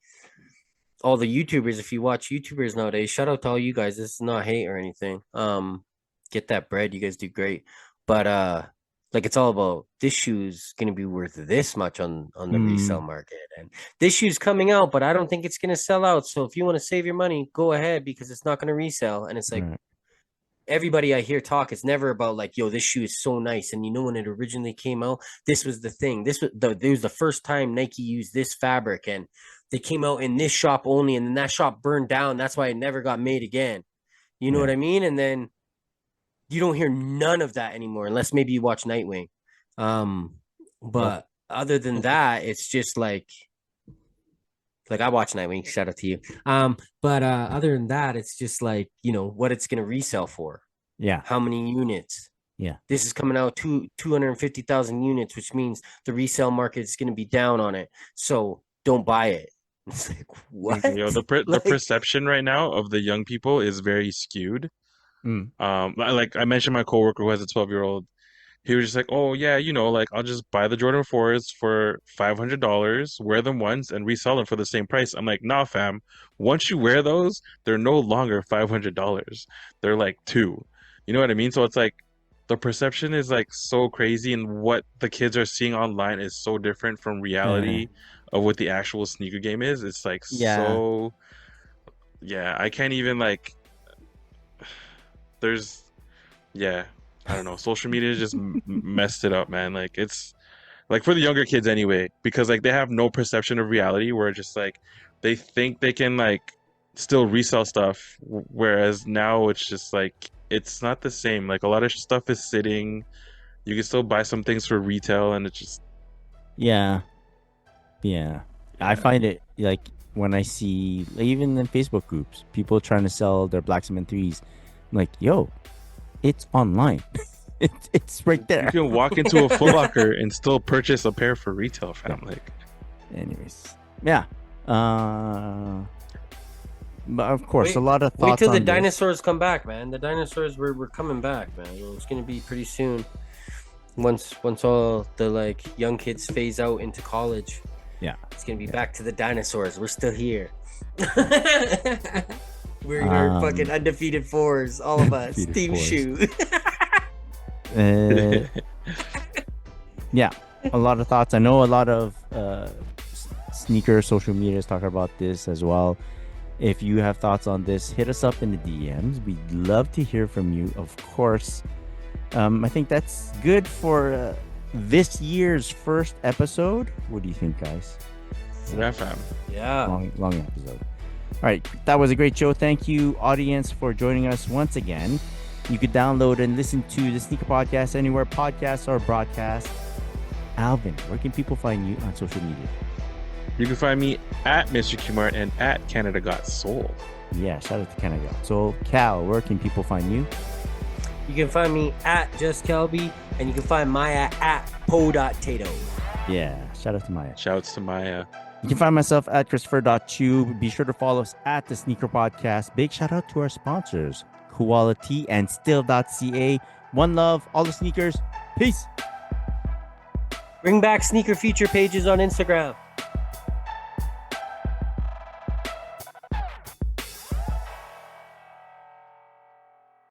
all the YouTubers. If you watch YouTubers nowadays, shout out to all you guys. This is not hate or anything. Get that bread. You guys do great. But Like it's all about this shoe's gonna be worth this much on the resale market, and this shoe's coming out, but I don't think it's gonna sell out. So if you want to save your money, go ahead because it's not gonna resell. And it's like Right. everybody I hear talk, it's never about like, yo, this shoe is so nice. And you know when it originally came out, this was the thing. It was the first time Nike used this fabric, and they came out in this shop only, and then that shop burned down. That's why it never got made again. You know Yeah. what I mean? And then you don't hear none of that anymore, unless maybe you watch Nightwing. But other than that, it's just like I watch Nightwing. Shout out to you. But other than that, it's just like, you know, what it's gonna resell for. Yeah. How many units? Yeah. This is coming out 250,000 units, which means the resale market is gonna be down on it. So don't buy it. It's like, what? You know, the Like- perception right now of the young people is very skewed. Mm. Like I mentioned, my coworker who has a 12-year-old, he was just like, oh yeah, you know, like I'll just buy the Jordan 4s for $500, wear them once, and resell them for the same price. I'm like, nah, fam. Once you wear those, they're no longer $500. They're like two. You know what I mean? So it's like the perception is like so crazy, and what the kids are seeing online is so different from reality of what the actual sneaker game is. It's like so, yeah, I can't even like. There's, yeah, I don't know. Social media just messed it up, man. Like it's like for the younger kids anyway, because like they have no perception of reality. Where just like they think they can like still resell stuff, whereas now it's just like it's not the same. Like a lot of stuff is sitting. You can still buy some things for retail, and it's just Yeah. I find it like when I see like, even in Facebook groups, people trying to sell their Black Cement 3s. I'm like, yo, it's online. it's right you there. can walk into a Foot Locker and still purchase a pair for retail, fam. Like, Anyways, yeah. But of course, a lot of thoughts. Wait till the on this. dinosaurs come back, man. The dinosaurs were coming back, man. It's gonna be pretty soon. Once all the like young kids phase out into college. Yeah. It's gonna be back to the dinosaurs. We're still here. We're your fucking undefeated fours, all of us. Undefeated Team fours. Shoe. Yeah, a lot of thoughts. I know a lot of sneaker social media is talking about this as well. If you have thoughts on this, hit us up in the DMs. We'd love to hear from you, of course. I think that's good for this year's first episode. What do you think, guys? yeah, fam. Yeah. Long episode. All right, that was a great show. Thank you, audience, for joining us once again. You could download and listen to the Sneaker Podcast anywhere podcasts are broadcast. Alvin, where can people find you on social media? You can find me at Mr. Kumar and at Canada Got Soul. Yeah, shout out to Canada. So, Cal, where can people find you? You can find me at Just Kelby, and you can find Maya at po.tato. Yeah, shout out to Maya. Shouts to Maya. You can find myself at Christopher.Chu. Be sure to follow us at the Sneaker Podcast. Big shout out to our sponsors, Quality and Still.ca. One love, all the sneakers. Peace. Bring back sneaker feature pages on Instagram.